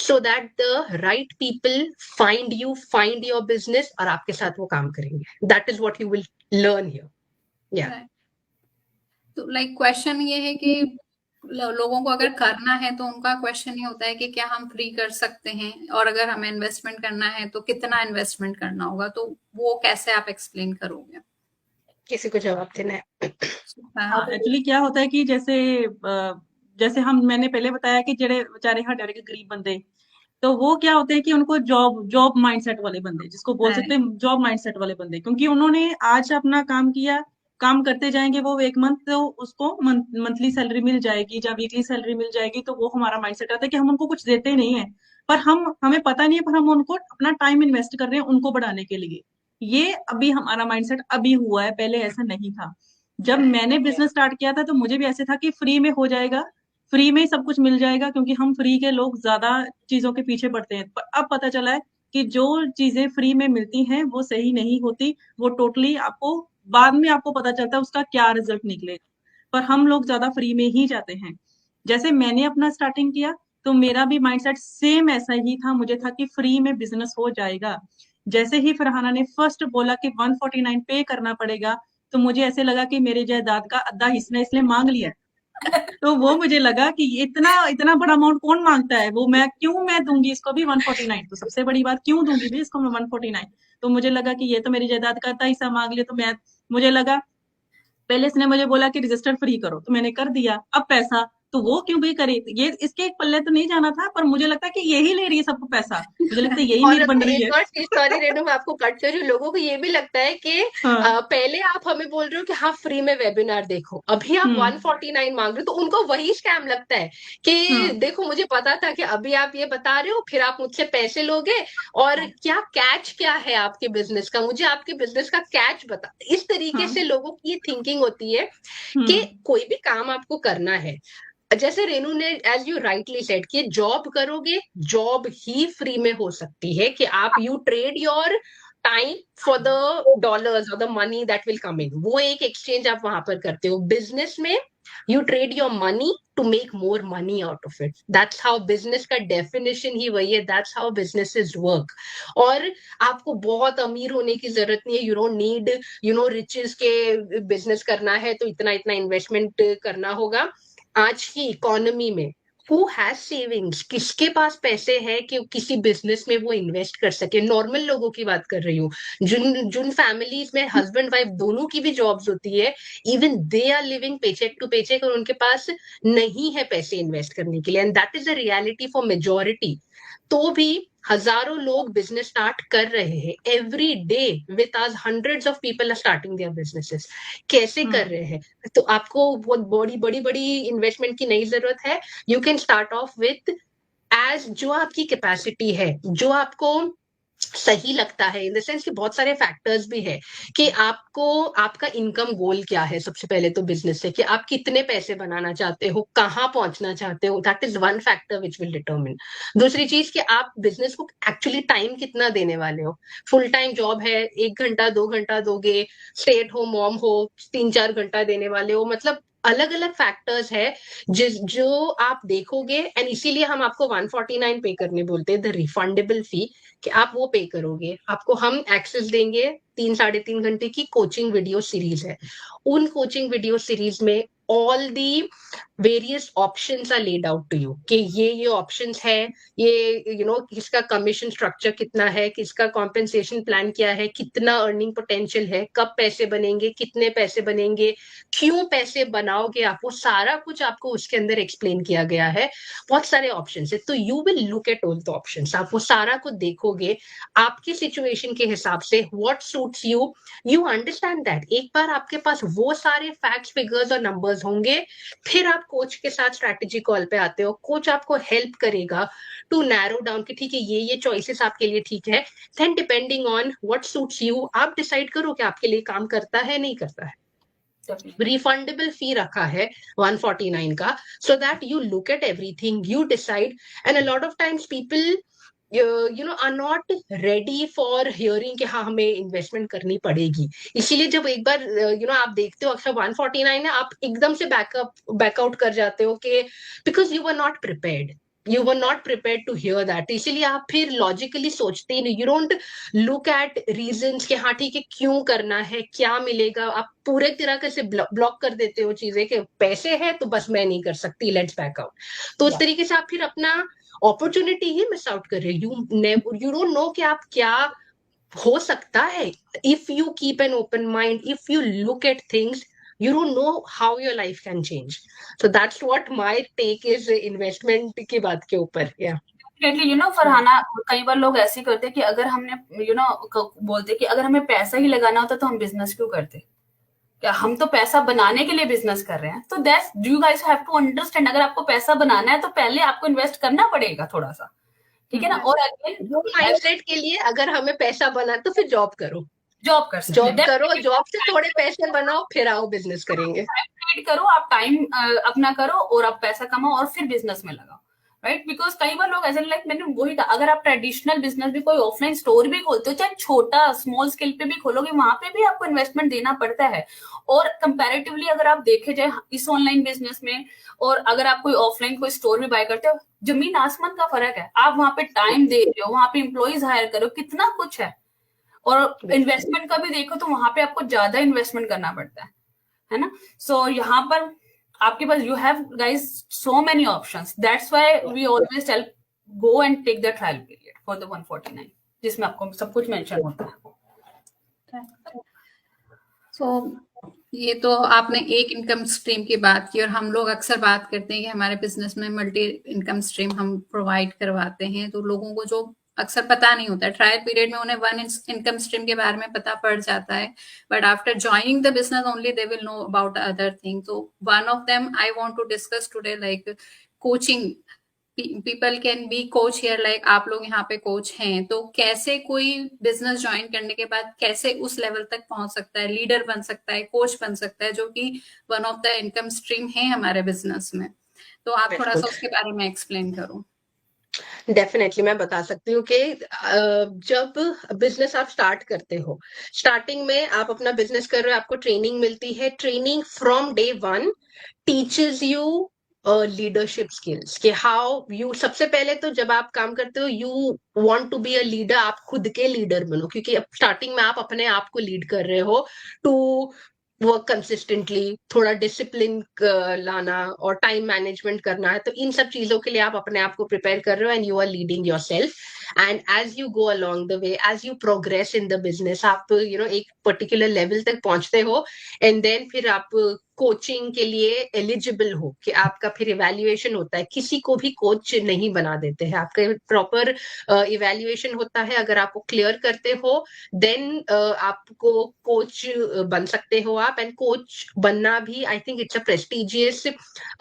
so that the right people find you, find your business, और आपके साथ वो काम करेंगे। That is what you will learn here. Yeah. तो लाइक क्वेश्चन ये है कि लोगों को अगर करना है तो उनका क्वेश्चन ये होता है कि क्या हम फ्री कर सकते हैं, और अगर हमें इन्वेस्टमेंट करना है तो कितना इन्वेस्टमेंट करना होगा, तो वो कैसे आप एक्सप्लेन करोगे? किसी को जवाब देना है? हाँ, एक्चुअली क्या होता है कि जैसे मैंने पहले बताया कि जेड़े बेचारे साडे गरीब बंदे, तो वो क्या होते हैं कि उनको जॉब माइंडसेट वाले बंदे, जिसको बोल सकते हैं जॉब माइंडसेट वाले बंदे, क्योंकि उन्होंने आज अपना काम किया, काम करते जाएंगे वो एक मंथ, तो उसको मंथली सैलरी मिल जाएगी या वीकली सैलरी मिल जाएगी, तो वो हमारा माइंडसेट आता है कि हम उनको कुछ देते नहीं है, पर हमें पता नहीं है, पर हम उनको अपना टाइम इन्वेस्ट कर रहे हैं उनको बढ़ाने के लिए। ये अभी हमारा माइंडसेट अभी हुआ है, पहले ऐसा नहीं था। जब मैंने बिजनेस स्टार्ट किया था तो मुझे भी ऐसे था कि फ्री में हो जाएगा, फ्री में ही सब कुछ मिल जाएगा, क्योंकि हम फ्री के लोग ज्यादा चीजों के पीछे पड़ते हैं। पर अब पता चला है कि जो चीजें फ्री में मिलती हैं वो सही नहीं होती, वो टोटली आपको बाद में आपको पता चलता है उसका क्या रिजल्ट निकलेगा, पर हम लोग ज्यादा फ्री में ही जाते हैं। जैसे मैंने अपना स्टार्टिंग किया तो मेरा भी माइंडसेट सेम ऐसा ही था, मुझे था कि फ्री में बिजनेस हो जाएगा। जैसे ही फरहाना ने फर्स्ट बोला कि 149 पे करना पड़ेगा, तो मुझे ऐसे लगा कि मेरे जायदाद का आधा हिस्सा इसने मांग लिया। तो वो मुझे लगा कि इतना इतना बड़ा अमाउंट कौन मांगता है, वो मैं दूंगी इसको भी 149, तो सबसे बड़ी बात क्यों दूंगी भी इसको मैं 149। तो मुझे लगा कि ये तो मेरी जायदाद का आधा हिस्सा मांग लिया, तो मुझे लगा, पहले इसने मुझे बोला कि रजिस्टर फ्री करो, तो मैंने कर दिया। अब पैसा तो वो क्यों भी करे, ये इसके एक पल्ले तो नहीं जाना था, पर मुझे लगता है कि यही ले रही है सबको पैसा, मुझे लगता है यही और मीर बन रही एक है। और चीज, सॉरी रेनू मैं आपको कट कर रही हूँ, लोगों को ये भी लगता है कि हाँ। पहले आप हमें बोल रहे हो कि हाँ फ्री में वेबिनार देखो, अभी आप 149 मांग रहे हो, तो उनको वही स्कैम लगता है कि हाँ। देखो मुझे पता था कि अभी आप ये बता रहे हो, फिर आप मुझसे पैसे लोगे, और क्या कैच क्या है आपके बिजनेस का, मुझे आपके बिजनेस का कैच बता। इस तरीके हाँ। से लोगों की ये थिंकिंग होती है कि हम्म। कोई भी काम आपको करना है, जैसे रेनू ने एज यू राइटली सेड कि जॉब करोगे, जॉब ही फ्री में हो सकती है कि आप you trade your time for the dollars और the money that will come in, वो एक एक्सचेंज आप वहां पर करते हो। बिजनेस में you trade your money to make more money out of it, that's how business का डेफिनेशन ही वही है, दैट्स हाउ बिजनेसेस वर्क। और आपको बहुत अमीर होने की जरूरत नहीं है, यू डोंट नीड रिचेस के बिजनेस करना है तो इतना इतना इन्वेस्टमेंट करना होगा। आज की इकोनॉमी में हु हैज सेविंग्स, किसके पास पैसे है कि किसी बिजनेस में वो इन्वेस्ट कर सके, नॉर्मल लोगों की बात कर रही हूँ, जिन जिन फैमिलीज में हस्बैंड वाइफ दोनों की भी जॉब्स होती है, even they are living paycheck to paycheck, और उनके पास नहीं है पैसे इन्वेस्ट करने के लिए, and that is the reality for majority. तो भी हजारों लोग बिजनेस स्टार्ट कर रहे हैं एवरी डे, विद आज hundreds of people are starting their businesses. कैसे कर रहे हैं? तो आपको बहुत बड़ी बड़ी बड़ी इन्वेस्टमेंट की नहीं जरूरत है, you can start off with as जो आपकी कैपेसिटी है, जो आपको सही लगता है, इन द सेंस कि बहुत सारे फैक्टर्स भी है कि आपको आपका इनकम गोल क्या है। सबसे पहले तो बिजनेस से कि आप कितने पैसे बनाना चाहते हो, कहाँ पहुंचना चाहते हो, that is one factor which will determine. दूसरी चीज कि आप बिजनेस को एक्चुअली टाइम कितना देने वाले हो। फुल टाइम जॉब है, 1 घंटा 2 घंटा दोगे, स्टे एट होम मॉम हो 3-4 घंटा देने वाले हो, मतलब अलग अलग फैक्टर्स है जो आप देखोगे, एंड इसीलिए हम आपको 149 पे करने बोलते हैं, द रिफंडेबल फी, कि आप वो पे करोगे। आपको हम एक्सेस देंगे, 3-3.5 घंटे की कोचिंग वीडियो सीरीज है, उन कोचिंग वीडियो सीरीज में all the various options are laid out to you कि ये ऑप्शंस है, ये किसका कमीशन स्ट्रक्चर कितना है, किसका कॉम्पेंसेशन प्लान क्या है, कितना अर्निंग पोटेंशियल है, कब पैसे बनेंगे, कितने पैसे बनेंगे, क्यों पैसे बनाओगे आप, वो सारा कुछ आपको उसके अंदर एक्सप्लेन किया गया है। बहुत सारे ऑप्शंस है, तो you will look at all the options, आप वो सारा कुछ देखोगे आपकी सिचुएशन के हिसाब से, what suits you, you understand that. एक बार आपके पास वो सारे फैक्ट्स फिगर्स और नंबर्स होंगे, फिर आप कोच के साथ स्ट्रैटेजी कॉल पे आते हो, कोच आपको हेल्प करेगा टू नैरो डाउन कि ठीक है ये चॉइसेस आपके लिए ठीक है, then depending on what suits you आप डिसाइड करो कि आपके लिए काम करता है नहीं करता है। रिफंडेबल फी रखा है 149 का, so that you look at everything, you decide, and a lot of times people are not ready for hearing कि हाँ हमें इन्वेस्टमेंट करनी पड़ेगी। इसीलिए जब एक बार आप देखते हो अक्सर 149 है, आप एकदम से बैकआउट कर जाते हो कि because you were not prepared, you were not prepared to hear that. इसीलिए आप फिर लॉजिकली सोचते ही नहीं, you don't look at reasons कि हाँ ठीक है क्यों करना है, क्या मिलेगा, आप पूरे तरह से ब्लॉक कर देते हो चीजें कि पैसे है तो बस मैं नहीं कर सकती, लेट्स बैक आउट। तो उस तरीके से आप फिर अपना अपॉर्चुनिटी ही मिस आउट कर रहे हो। यू डोंट नो कि आप क्या हो सकता है। If you keep an open mind, if you look at things, you don't know how your life can change. So that's what my take is investment की बात के ऊपर। डेफिनेटली फरहाना, कई बार लोग ऐसे करते हैं कि अगर हमने बोलते कि अगर हमें पैसा ही लगाना होता तो हम बिजनेस क्यों करते। क्या हम तो पैसा बनाने के लिए बिजनेस कर रहे हैं, तो that's you guys have to understand, अगर आपको पैसा बनाना है तो पहले आपको इन्वेस्ट करना पड़ेगा थोड़ा सा, ठीक है ना। और अगेन वो माइंडसेट के लिए अगर हमें पैसा बना तो फिर जॉब करो, जॉब कर सकते जॉब हैं, करो, जॉब से थोड़े पैसे बनाओ, फिर आओ बिजनेस करेंगे। ट्रेड करो, आप टाइम अपना करो और आप पैसा कमाओ और फिर बिजनेस में लगाओ, राइट। बिकॉज कई बार लोग ऐसे, लाइक मैंने वही कहा, अगर आप ट्रेडिशनल बिजनेस भी, कोई ऑफलाइन स्टोर भी खोलते हो, चाहे छोटा स्मॉल स्केल पे भी खोलोगे, वहां पे भी आपको इन्वेस्टमेंट देना पड़ता है। और कंपैरेटिवली अगर आप देखे जाए इस ऑनलाइन बिजनेस में, और अगर आप कोई ऑफलाइन कोई स्टोर भी बाय करते हो, जमीन आसमान का फर्क है। आप वहां पे टाइम दे रहे हो, वहां पे एम्प्लॉइज हायर करो, कितना कुछ है। और इन्वेस्टमेंट का भी देखो तो वहां पे आपको ज्यादा इन्वेस्टमेंट करना पड़ता है ना। सो यहाँ पर आपके पास you have guys so many options, that's why we always tell go and take the trial period for the 149, जिसमें आपको सब कुछ मेंशन होता है। ये तो आपने एक इनकम स्ट्रीम की बात की, और हम लोग अक्सर बात करते हैं कि हमारे बिजनेस में मल्टी इनकम स्ट्रीम हम प्रोवाइड करवाते हैं, तो लोगों को जो अक्सर पता नहीं होता है, ट्रायल पीरियड में उन्हें वन इनकम स्ट्रीम के बारे में पता पड़ जाता है, but after joining the business only they will know about other thing. तो one of them I want to discuss today, like coaching. People can be coach here, like आप लोग यहाँ पे कोच हैं, तो कैसे कोई बिजनेस ज्वाइन करने के बाद कैसे उस लेवल तक पहुंच सकता है, लीडर बन सकता है, कोच बन सकता है, जो कि one of the income stream है हमारे बिजनेस में। तो आप थोड़ा सा उसके बारे में एक्सप्लेन करो। डेफिनेटली मैं बता सकती हूँ कि जब बिजनेस आप स्टार्ट करते हो, स्टार्टिंग में आप अपना बिजनेस कर रहे हो, आपको ट्रेनिंग मिलती है। Training from day one teaches you leadership skills, कि हाउ यू, सबसे पहले तो जब आप काम करते हो you want to be a leader, आप खुद के लीडर बनो, क्योंकि अब स्टार्टिंग में आप अपने आप को लीड कर रहे हो। टू वर्क कंसिस्टेंटली, थोड़ा डिसिप्लिन लाना और टाइम मैनेजमेंट करना है, तो इन सब चीजों के लिए आप अपने आप को प्रिपेयर कर रहे हो, and you are leading yourself. And as you go along the way, as you progress in the business, आप एक पर्टिकुलर लेवल तक पहुंचते हो, एंड देन फिर आप कोचिंग के लिए एलिजिबल हो, कि आपका फिर इवैल्यूएशन होता है। किसी को भी कोच नहीं बना देते हैं, आपका प्रॉपर इवैल्यूएशन होता है। अगर आप वो क्लियर करते हो देन आपको कोच बन सकते हो आप। एंड कोच बनना भी, I think it's a prestigious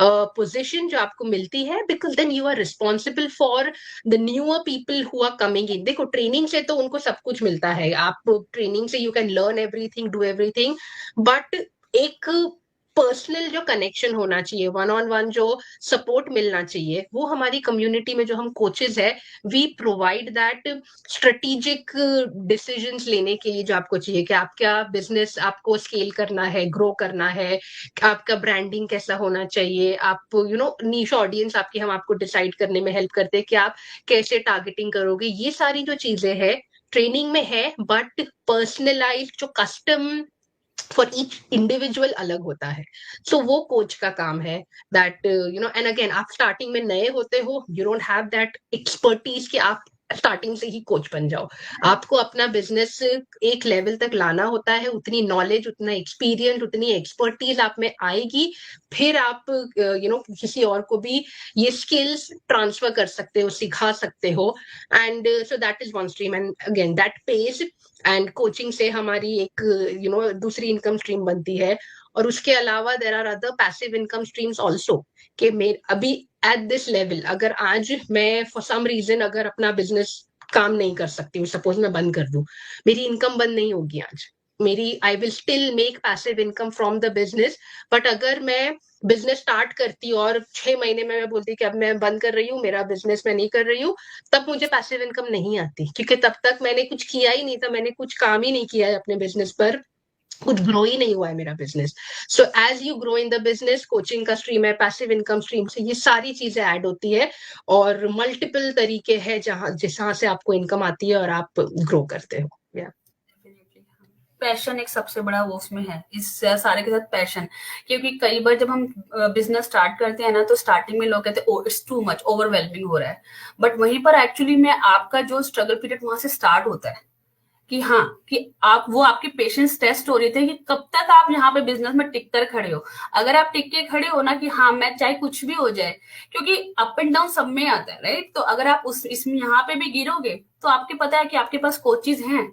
position जो आपको मिलती है, because then you are responsible for the newer people who are coming in. देखो, ट्रेनिंग से तो उनको सब कुछ मिलता है, आप ट्रेनिंग से you can learn everything, do everything, but एक पर्सनल जो कनेक्शन होना चाहिए, वन ऑन वन जो सपोर्ट मिलना चाहिए, वो हमारी कम्युनिटी में जो हम कोचेस है, we provide that strategic decisions लेने के लिए जो आपको चाहिए, कि आपका बिजनेस आपको स्केल करना है, ग्रो करना है, आपका ब्रांडिंग कैसा होना चाहिए, आप नीश ऑडियंस आपकी हम आपको डिसाइड करने में हेल्प करते हैं कि आप कैसे टारगेटिंग करोगे। ये सारी जो चीजें हैं ट्रेनिंग में है, बट पर्सनलाइज जो कस्टम फॉर ईच इंडिविजुअल अलग होता है। सो वो कोच का काम है, दैट एंड अगेन आप स्टार्टिंग में नए होते हो, you don't have that expertise कि आप स्टार्टिंग से ही कोच बन जाओ। आपको अपना बिजनेस एक लेवल तक लाना होता है, उतनी नॉलेज, उतना एक्सपीरियंस, उतनी एक्सपर्टीज आप में आएगी, फिर आप किसी और को भी ये स्किल्स ट्रांसफर कर सकते हो, सिखा सकते हो। And so that is one stream, and again that page. And coaching से हमारी एक दूसरी इनकम स्ट्रीम बनती है। और उसके अलावा there are other passive income streams also, कि मेरे अभी एट दिस लेवल, अगर आज मैं फॉर सम रीजन अगर अपना बिजनेस काम नहीं कर सकती हूँ, सपोज मैं बंद कर दूं, मेरी इनकम बंद नहीं होगी आज, मेरी I will still make passive income from the business. But अगर मैं बिजनेस स्टार्ट करती और 6 महीने में मैं बोलती कि अब मैं बंद कर रही हूँ, मेरा बिजनेस मैं नहीं कर रही हूँ, तब मुझे पैसिव इनकम नहीं आती, क्योंकि तब तक मैंने कुछ किया ही नहीं था, मैंने कुछ काम ही नहीं किया है अपने बिजनेस पर, कुछ ग्रो ही नहीं हुआ है मेरा business. So as you grow in the business, coaching का स्ट्रीम है, पैसिव इनकम स्ट्रीम से ये सारी चीजें ऐड होती है, और मल्टीपल तरीके हैं जहां से आपको इनकम आती है और आप ग्रो करते हो। पैशन एक सबसे बड़ा वो उसमें है, इस सारे के साथ पैशन। क्योंकि कई बार जब हम बिजनेस स्टार्ट करते हैं ना, तो स्टार्टिंग में लोग कहते हैं इट्स टू मच, ओवरवेलमिंग हो रहा है, बट वहीं पर एक्चुअली में आपका जो स्ट्रगल पीरियड वहां से स्टार्ट होता है, कि हाँ, कि आप वो आपकी पेशेंस टेस्ट हो रही थे, कि कब तक आप यहाँ पे बिजनेस में टिक कर खड़े हो। अगर आप टिक के खड़े हो ना, कि हाँ मैं चाहे कुछ भी हो जाए, क्योंकि अप एंड डाउन सब में आता है, राइट। तो अगर आप इसमें यहाँ पे भी गिरोगे, तो आपके पता है कि आपके पास कोचेज हैं,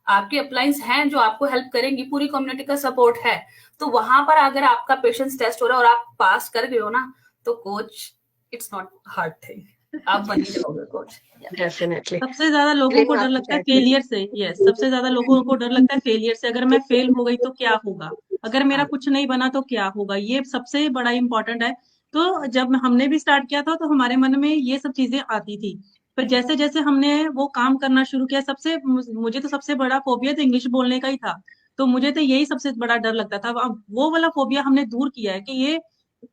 आपकी अपलाइंस हैं जो आपको हेल्प करेंगी, पूरी कम्युनिटी का सपोर्ट है, तो वहां पर अगर आपका पेशेंस टेस्ट हो रहा है और आप पास कर गए हो ना, तो coach it's not hard thing, आप बन ही जाओगे कोच। डेफिनेटली। सबसे ज्यादा लोगों को ग्रीन डर आपको लगता है चाहिए। फेलियर से। यस, सबसे ज्यादा लोगों को डर लगता है फेलियर से। अगर मैं फेल हो गई तो क्या होगा, अगर मेरा कुछ नहीं बना तो क्या होगा, ये सबसे बड़ा इंपॉर्टेंट है। तो जब हमने भी स्टार्ट किया था तो हमारे मन में ये सब चीजें आती थी, पर जैसे जैसे हमने वो काम करना शुरू किया, मुझे तो सबसे बड़ा फोबिया तो इंग्लिश बोलने का ही था। तो मुझे तो यही सबसे बड़ा डर लगता था। अब वो वाला फोबिया हमने दूर किया है कि ये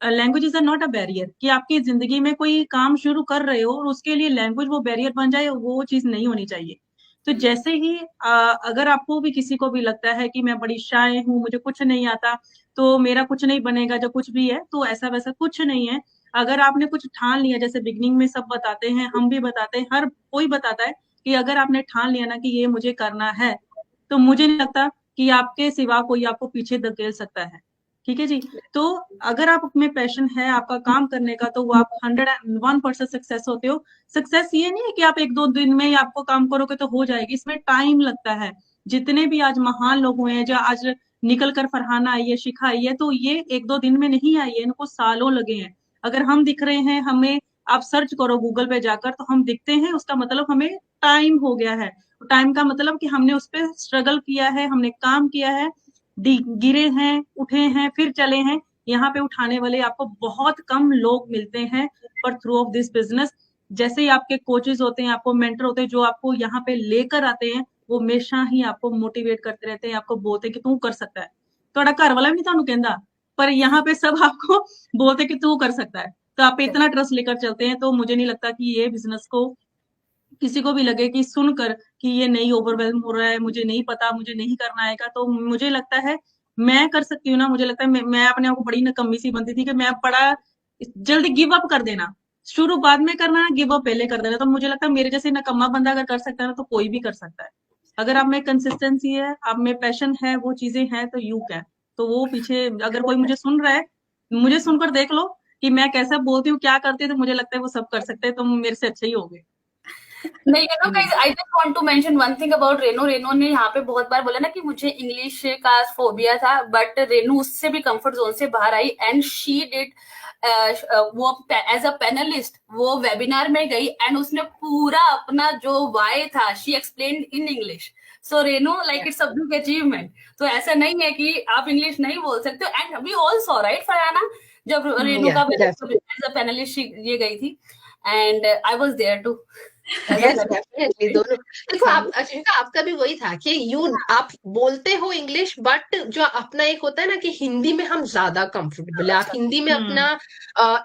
languages are not a barrier, कि आपकी जिंदगी में कोई काम शुरू कर रहे हो और उसके लिए लैंग्वेज वो बैरियर बन जाए, वो चीज नहीं होनी चाहिए। तो जैसे ही अगर आपको भी किसी को भी लगता है कि मैं बड़ी शाय हूँ, मुझे कुछ नहीं आता, तो मेरा कुछ नहीं बनेगा जो कुछ भी है, तो ऐसा वैसा कुछ नहीं है। अगर आपने कुछ ठान लिया, जैसे बिगनिंग में सब बताते हैं, हम भी बताते हैं, हर कोई बताता है कि अगर आपने ठान लिया ना कि ये मुझे करना है, तो मुझे नहीं लगता कि आपके सिवा कोई आपको पीछे धकेल सकता है। ठीक है जी। तो अगर आप में पैशन है आपका काम करने का, तो वो आप 101% सक्सेस होते हो। सक्सेस ये नहीं है कि आप 1-2 दिन में ही आपको काम करोगे तो हो जाएगी, इसमें टाइम लगता है। जितने भी आज महान लोग हुए हैं, जो आज निकल कर फरहाना आई है, शिखा आई है, तो ये 1-2 दिन में नहीं आई है, इनको सालों लगे हैं। अगर हम दिख रहे हैं, हमें आप सर्च करो गूगल पे जाकर तो हम दिखते हैं, उसका मतलब हमें टाइम हो गया है। टाइम का मतलब कि हमने उस पर स्ट्रगल किया है, हमने काम किया है, गिरे हैं, उठे हैं, फिर चले हैं। यहाँ पे उठाने वाले आपको बहुत कम लोग मिलते हैं, पर थ्रू ऑफ दिस बिजनेस जैसे ही आपके कोचेस होते हैं, आपको मेंटर होते हैं, जो आपको यहाँ पे लेकर आते हैं, वो हमेशा ही आपको मोटिवेट करते रहते हैं, आपको बोलते हैं कि तू कर सकता है। थोड़ा घर वाला भी नहीं थानू कहता, पर यहाँ पे सब आपको बोलते हैं कि तू कर सकता है। तो आप इतना ट्रस्ट लेकर चलते हैं, तो मुझे नहीं लगता कि ये बिजनेस को किसी को भी लगे कि सुनकर कि ये नहीं, ओवरवेल्म हो रहा है, मुझे नहीं पता, मुझे नहीं करना आएगा, तो मुझे लगता है मैं कर सकती हूँ ना। मुझे लगता है मैं अपने आप को बड़ी नकम्मी सी बनती थी कि मैं बड़ा जल्दी गिव अप कर देना, शुरू बाद में करना, गिव अप पहले कर देना। तो मुझे लगता है मेरे जैसे नकम्मा बंदा अगर कर सकता है ना, तो कोई भी कर सकता है। अगर आप में कंसिस्टेंसी है, आप में पैशन है, वो चीजें हैं, तो यू कैन। तो वो पीछे अगर कोई मुझे सुन रहा है, मुझे सुनकर देख लो कि मैं कैसा बोलती हूँ, क्या करती हूँ, तो मुझे लगता है वो सब कर सकते हैं, तो मेरे से अच्छे ही हो गए। नहीं, you know guys, I just want to mention one thing about Reno. Reno ने यहाँ पे बहुत बार बोला ना कि मुझे इंग्लिश का फोबिया था, बट रेनो उससे भी कंफर्ट जोन से बाहर आई एंड शी डिड वो एज अ पैनलिस्ट वो वेबिनार में गई एंड उसने पूरा अपना जो वाई था she explained in English. So Reno like it's a big achievement. तो ऐसा नहीं है कि आप इंग्लिश नहीं बोल सकते हो। And we all saw right Farhana, जब रेनो का एज अ पैनलिस्ट ये गई थी and I was there too. Yes definitely. दोनों देखो, आप अश्विका, आपका भी वही था कि आप बोलते हो इंग्लिश, बट जो अपना एक होता है ना कि हिंदी में हम ज्यादा कंफर्टेबल है, आप हिंदी में अपना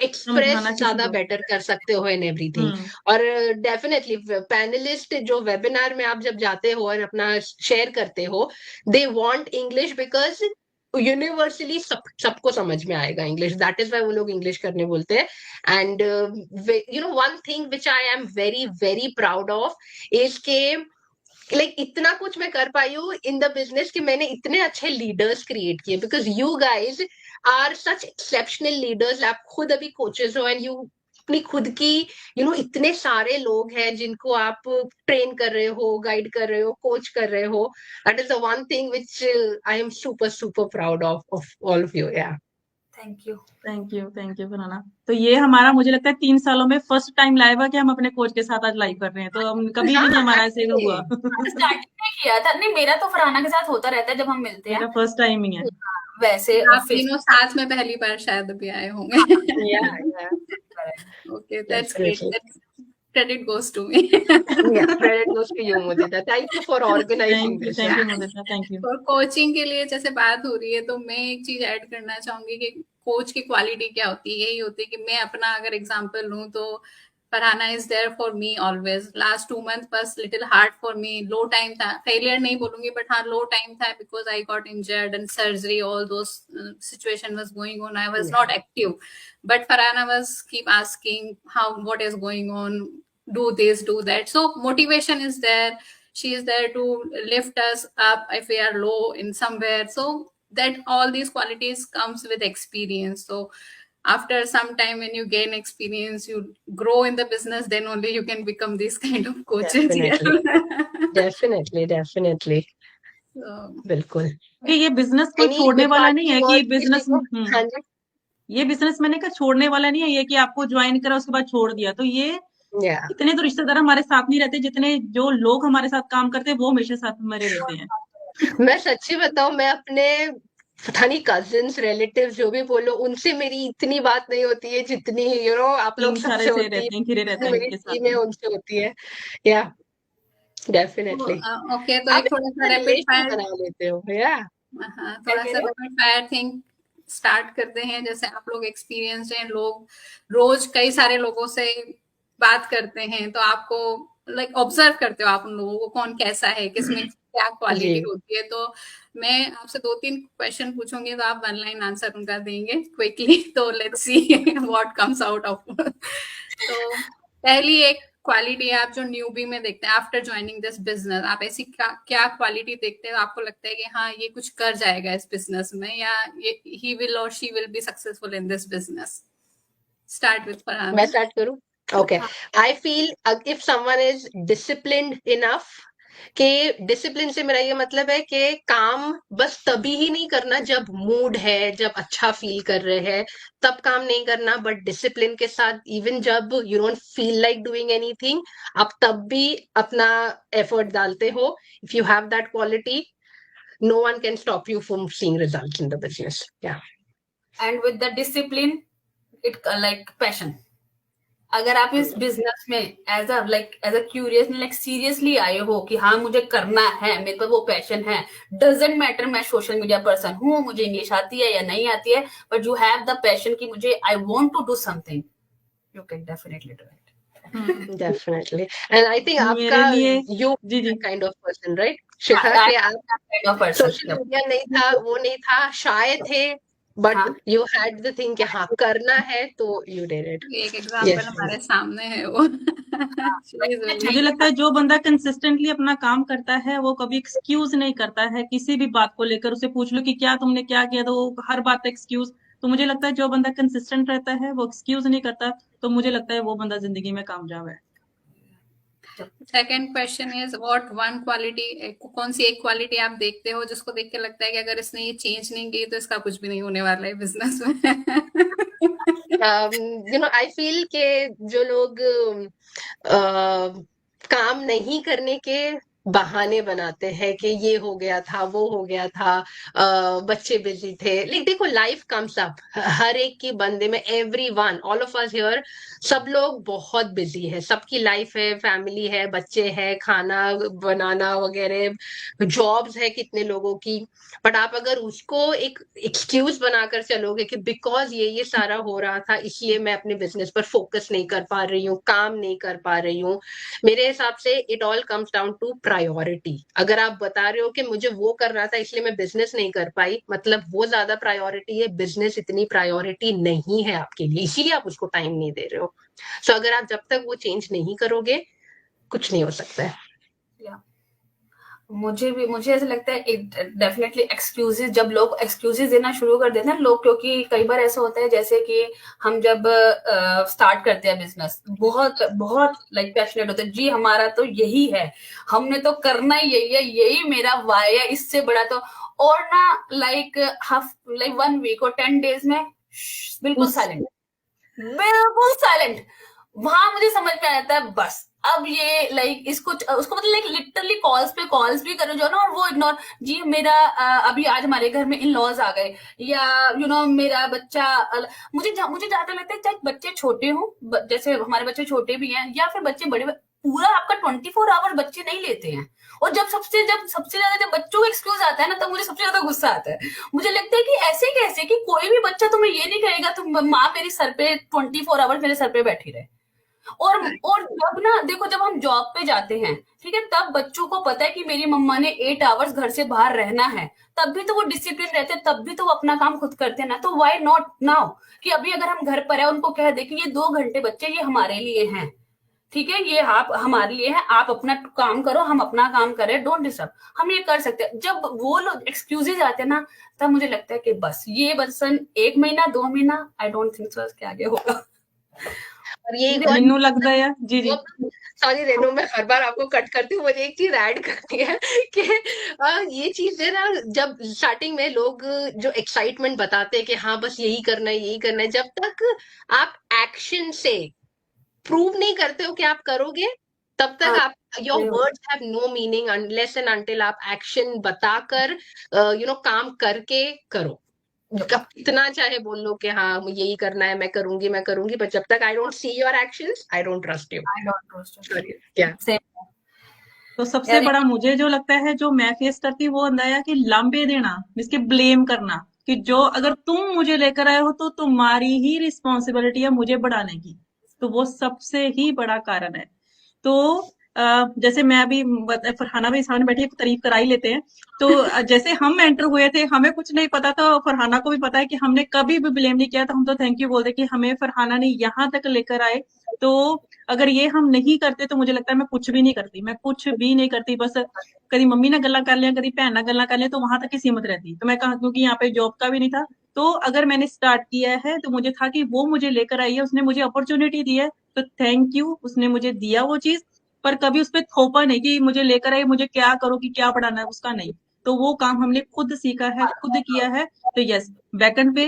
एक्सप्रेस समझाना किसी ज्यादा को। बेटर कर सकते हो इन एवरीथिंग। और डेफिनेटली पैनलिस्ट जो वेबिनार में आप जब जाते हो और अपना शेयर करते हो, they want English because universally सबको समझ में आएगा इंग्लिश, दैट इज वाई वो लोग इंग्लिश करने बोलते हैं। And you know one thing which I am very very proud of is के लाइक इतना कुछ मैं कर पाई हूँ इन द बिजनेस कि मैंने इतने अच्छे लीडर्स क्रिएट किए, because you guys are such exceptional leaders. आप खुद अभी कोचेस हो एंड यू अपनी खुद की इतने सारे लोग हैं जिनको आप ट्रेन कर रहे हो, गाइड कर रहे हो, कोच कर रहे हो। That is the one thing which I am super super proud of all of you. Yeah thank you. Thank you Farhana. तो ये हमारा मुझे लगता है 3 सालों में फर्स्ट टाइम लाइव है कि हम अपने कोच के साथ आज लाइव कर रहे हैं, तो हम कभी भी नहीं हमारा ऐसे हुआ। स्टार्टिंग में किया था नहीं, मेरा तो फरहाना के साथ होता रहता है जब हम मिलते हैं। मेरा फर्स्ट टाइम ही है। वैसे आप तीनों साथ में पहली बार शायद अभी आए होंगे। yeah. Okay, that's great. Definitely. That's credit goes to me. Yeah, credit goes to you, Mudita. Thank you for organizing this. Thank you Yeah. Mudita, thank you. और कोचिंग के लिए जैसे बात हो रही है, तो मैं एक चीज ऐड करना चाहूंगी कि कोच की क्वालिटी क्या होती है। यही होती है कि मैं अपना अगर एग्जांपल लूं तो Farhana is there for me always. Last 2 months बस little hard for me, low time था, फेलियर नहीं बोलूंगी बट हाँ लो टाइम था, because I got injured and surgery, all those situation was going on, I was not active, but Farhana was keep asking what is going on, do this, do that. So motivation is there. She is there to lift us up if we are low in somewhere. So that all these qualities comes with experience. So after some time, when you gain experience, you grow in the business, then only you can become these kind of coaches. Definitely. Yeah. Definitely. बिल्कुल। कि ये business कोई any छोड़ने वाला नहीं departing है कि words business किसी को? हाँ जी। ये बिजनेस मैंने कहा छोड़ने वाला नहीं है ये कि आपको ज्वाइन करा उसके बाद छोड़ दिया। तो ये या इतने तो रिश्तेदार हमारे साथ नहीं रहते जितने जो लोग हमारे साथ काम करते हैं वो हमेशा साथ हमारे रहते हैं। मैं सच्ची बताऊं, मैं अपने पता नहीं कजिन्स रिलेटिव्स जो भी बोलो, उनसे मेरी इतनी बात नहीं होती है जितनी आप लोग टीम सारे सबसे से होती है, रहते हैं, घिरे रहते जितनी हैं मेरी इनके टीम साथ है में। उनसे होती है। या डेफिनेटली। ओके, तो आप एक थोड़ा सा रैपिड रिलेशन फायर, बना लेते हो। या हाँ, क्या थोड़ा कह सा रहे हो? रैपिड फायर थिंग स्टार्ट करते हैं। जैसे आप लोग एक्सपीरियंस्ड हैं, लोग रोज कई सारे लोगों से बात करते हैं, तो आपको लाइक ऑब्जर्व करते हो आप उन लोगों को, कौन कैसा है, किसमें क्या जी क्वालिटी होती है। तो मैं आपसे 2-3 क्वेश्चन पूछूंगी, तो आप 1 लाइन आंसर उनका देंगे क्विकली। तो let's see what comes out of. तो पहली एक क्वालिटी है आप जो न्यूबी में देखते हैं आफ्टर ज्वाइनिंग दिस बिजनेस, आप ऐसी क्या क्वालिटी देखते हैं आपको लगता है कि हाँ ये कुछ कर जाएगा इस बिजनेस में, या ये ही विल और she will be successful in this business. Start with मैं फरहाना। स्टार्ट करूं? ओके। हाँ, I feel if someone is disciplined enough, कि डिसिप्लिन से मेरा ये मतलब है कि काम बस तभी ही नहीं करना जब मूड है, जब अच्छा फील कर रहे हैं, तब काम नहीं करना, बट डिसिप्लिन के साथ इवन जब you don't feel like doing anything, आप तब भी अपना एफर्ट डालते हो। If you have that quality, no one can stop you from seeing results in the business. Yeah. And with the discipline it like passion. अगर आप इस business में as a curious like seriously आए हो कि हाँ मुझे करना है, मेरे को वो पैशन है, डजेंट मैटर मैं सोशल मीडिया पर्सन हूँ, मुझे इंग्लिश आती है या नहीं आती है, but you have the passion कि मुझे I want to do something, you can definitely do it. Definitely. And I think आपका मेरे लिए you ji ji that kind of person, right? शिखा, कि आप kind of social person. Media नहीं था, वो नहीं था, शायद थे, बट हाँ, यू हैड द थिंग कि हाँ करना है, तो यू डिड इट। एक एग्जांपल यस। हमारे सामने है वो। She is मुझे very- मुझे चाहिए लगता है जो बंदा कंसिस्टेंटली अपना काम करता है वो कभी एक्सक्यूज नहीं करता है किसी भी बात को लेकर। उसे पूछ लो कि क्या तुमने क्या किया तो वो हर बात एक्सक्यूज। तो मुझे लगता है जो बंदा कंसिस्टेंट रहता है वो एक्सक्यूज नहीं करता, तो मुझे लगता है वो बंदा जिंदगी में कामयाब है। Second question is what one quality, कौन सी एक क्वालिटी आप देखते हो जिसको देख के लगता है कि अगर इसने ये चेंज नहीं की तो इसका कुछ भी नहीं होने वाला है बिजनेस में। आई फील के जो लोग काम नहीं करने के बहाने बनाते हैं कि ये हो गया था, वो हो गया था, बच्चे बिजी थे, लेकिन देखो लाइफ कम्स अप, हर एक की बंदे में, everyone, all of us here, सब लोग बहुत बिजी है, सबकी लाइफ है, फैमिली है, बच्चे हैं, खाना बनाना वगैरह, जॉब्स है कितने लोगों की। बट आप अगर उसको एक एक्सक्यूज बनाकर चलोगे कि बिकॉज ये सारा हो रहा था इसलिए मैं अपने बिजनेस पर फोकस नहीं कर पा रही हूँ, काम नहीं कर पा रही हूँ, मेरे हिसाब से it all comes down to priority. अगर आप बता रहे हो कि मुझे वो कर रहा था इसलिए मैं बिजनेस नहीं कर पाई, मतलब वो ज्यादा प्रायोरिटी है, बिजनेस इतनी प्रायोरिटी नहीं है आपके लिए, इसीलिए आप उसको टाइम नहीं दे रहे हो। सो अगर आप जब तक वो चेंज नहीं करोगे, कुछ नहीं हो सकता है। मुझे ऐसा लगता है डेफिनेटली एक्सक्यूजेस, जब लोग एक्सक्यूजेस देना शुरू कर देते हैं लोग, क्योंकि कई बार ऐसा होता है जैसे कि हम जब स्टार्ट करते हैं बिजनेस, बहुत बहुत लाइक पैशनेट होते हैं, जी हमारा तो यही है, हमने तो करना ही यही है, यही मेरा वाई है, इससे बड़ा तो, और ना लाइक हाफ लाइक 1 वीक और 10 डेज में बिल्कुल साइलेंट, बिल्कुल साइलेंट। वहां मुझे समझ में आता है बस अब ये लाइक इसको उसको मतलब लाइक लिटरली कॉल्स पे कॉल्स भी करो जो ना, और वो इग्नोर, जी मेरा अभी आज हमारे घर में इन लॉज आ गए, या मेरा बच्चा मुझे जहां तक लगता है चाहे बच्चे छोटे हो, जैसे हमारे बच्चे छोटे भी हैं या फिर बच्चे बड़े, पूरा आपका 24 आवर बच्चे नहीं लेते हैं। और जब सबसे ज्यादा जब बच्चों को एक्सक्यूज आता है ना, तब मुझे सबसे ज्यादा गुस्सा आता है। मुझे लगता है कि ऐसे कैसे कि कोई भी बच्चा तुम्हें ये नहीं कहेगा तुम माँ मेरी सर पे 24 आवर मेरे सर पे बैठी रहे। और जब ना देखो, जब हम जॉब पे जाते हैं, ठीक है, तब बच्चों को पता है कि मेरी मम्मा ने 8 आवर्स घर से बाहर रहना है, तब भी तो वो डिसिप्लिन रहते हैं, तब भी तो वो अपना काम खुद करते हैं ना। तो व्हाई नॉट नाउ, कि अभी अगर हम घर पर है, उनको कह दे कि ये 2 घंटे बच्चे ये हमारे लिए हैं, ठीक है, ये आप हमारे लिए है, आप अपना काम करो, हम अपना काम करें, डोंट डिस्टर्ब, हम ये कर सकते हैं। जब वो लोग एक्सक्यूजेज आते हैं ना, तब मुझे लगता है कि बस ये बस 1 महीना 2 महीना, आई डोंट थिंक सो इसके आगे होगा। और ये एक और ਮੈਨੂੰ लगता है यार जी जी सॉरी रेनू, मैं हर बार आपको कट करती हूँ, मुझे एक चीज ऐड करनी है कि ये चीज है ना, जब स्टार्टिंग में लोग जो एक्साइटमेंट बताते हैं कि हाँ बस यही करना है यही करना है, जब तक आप एक्शन से प्रूव नहीं करते हो कि आप करोगे, तब तक हाँ आप योर नहीं होगा। Words have no meaning unless and until आप एक्शन बताकर काम करके करो। कब कितना चाहे बोल लो कि हाँ यही करना है, मैं करूंगी, पर जब तक I don't see your actions I don't trust you. I don't trust it. Sorry क्या Same. तो सबसे यार बड़ा मुझे जो लगता है जो मैं फेस करती हूँ वो होता है कि लांबे देना, इसके ब्लेम करना कि जो अगर तुम मुझे लेकर आए हो तो तुम्हारी ही रिस्पॉन्सिबिलिटी है मुझे बढ़ाने की। तो वो सबसे ही बड़ा कारण है। तो जैसे मैं अभी फरहाना भी सामने बैठी है तारीफ करा ही लेते हैं। तो जैसे हम एंटर हुए थे हमें कुछ नहीं पता था, फरहाना को भी पता है कि हमने कभी भी ब्लेम नहीं किया था, हम तो थैंक यू बोलते कि हमें फरहाना ने यहाँ तक लेकर आए। तो अगर ये हम नहीं करते तो मुझे लगता है मैं कुछ भी नहीं करती, मैं कुछ भी नहीं करती। बस कभी मम्मी ने गल्ला कर लिया, कभी भैन ना गल्ला कर लिया, तो वहां तक ही सीमित रहती। तो मैं कहा क्योंकि यहाँ पे जॉब का भी नहीं था, तो अगर मैंने स्टार्ट किया है तो मुझे था कि वो मुझे लेकर आई है, उसने मुझे अपॉर्चुनिटी दी है, तो थैंक यू, उसने मुझे दिया वो चीज। पर कभी उस पर थोपा नहीं कि मुझे लेकर आई, मुझे क्या करो कि क्या पढ़ाना है, उसका नहीं। तो वो काम हमने खुद सीखा है, खुद किया है। तो यस, बैकएंड पे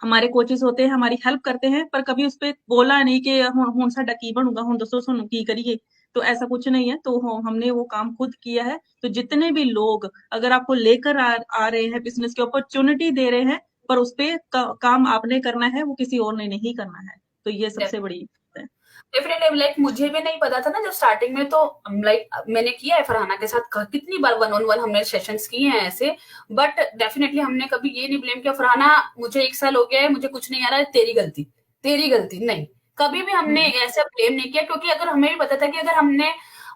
हमारे कोचेस होते हैं, हमारी हेल्प करते हैं, पर कभी उस पे बोला नहीं कि हुन साडा की बनूगा, हुन दसो सानू की करिए। तो ऐसा कुछ नहीं है। तो हमने वो काम खुद किया है। तो जितने भी लोग अगर आपको लेकर आ रहे हैं, बिजनेस की अपॉर्चुनिटी दे रहे हैं, पर उस पे काम आपने करना है, वो किसी और ने नहीं करना है। तो ये सबसे बड़ी बात है। डेफिनेटली लाइक मुझे भी नहीं पता था ना जब स्टार्टिंग में, तो लाइक मैंने किया है फरहाना के साथ कितनी बार 1-on-1 हमने सेशंस किए हैं ऐसे। बट डेफिनेटली हमने कभी ये नहीं ब्लेम किया फरहाना मुझे 1 साल हो गया है, मुझे कुछ नहीं आ रहा है, तेरी गलती नहीं। कभी भी हमने ऐसा ब्लेम नहीं किया, क्योंकि अगर हमें भी पता था कि अगर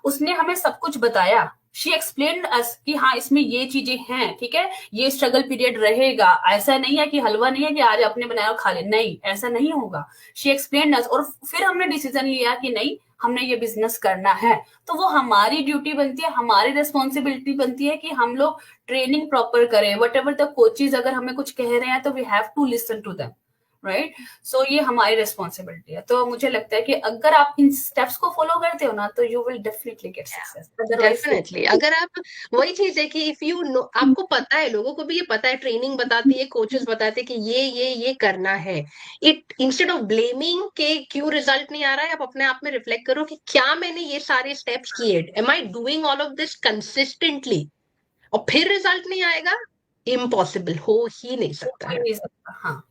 उसने हमें सब कुछ बताया, शी एक्सप्लेन अस कि हाँ इसमें ये चीजें हैं, ठीक है, ये स्ट्रगल पीरियड रहेगा, ऐसा नहीं है कि हलवा नहीं है कि आज आपने बनाया और खा ले, नहीं ऐसा नहीं होगा। शी एक्सप्लेन अस, और फिर हमने डिसीजन लिया कि नहीं हमने ये बिजनेस करना है। तो वो हमारी ड्यूटी बनती है, हमारी रिस्पॉन्सिबिलिटी बनती है कि हम लोग ट्रेनिंग प्रॉपर करें। वट एवर द कोचेज अगर हमें कुछ कह रहे हैं तो we have to listen to them, right. So ये हमारी रिस्पॉन्सिबिलिटी है। तो मुझे लगता है कि अगर आप इन स्टेप्स को फॉलो करते हो ना तो you will definitely get success. Definitely अगर आप, वही चीज है कि इफ यू नो, आपको पता है, लोगों को भी ये पता है, ट्रेनिंग बताती है, कोचेस बताते हैं कि ये करना है। इट इंस्टेड ऑफ ब्लेमिंग के क्यों रिजल्ट नहीं आ रहा है, आप अपने आप में रिफ्लेक्ट करो कि क्या मैंने ये सारे स्टेप्स किए, am I doing all of this consistently, और फिर रिजल्ट नहीं आएगा, इम्पॉसिबल, हो ही नहीं सकता है। हाँ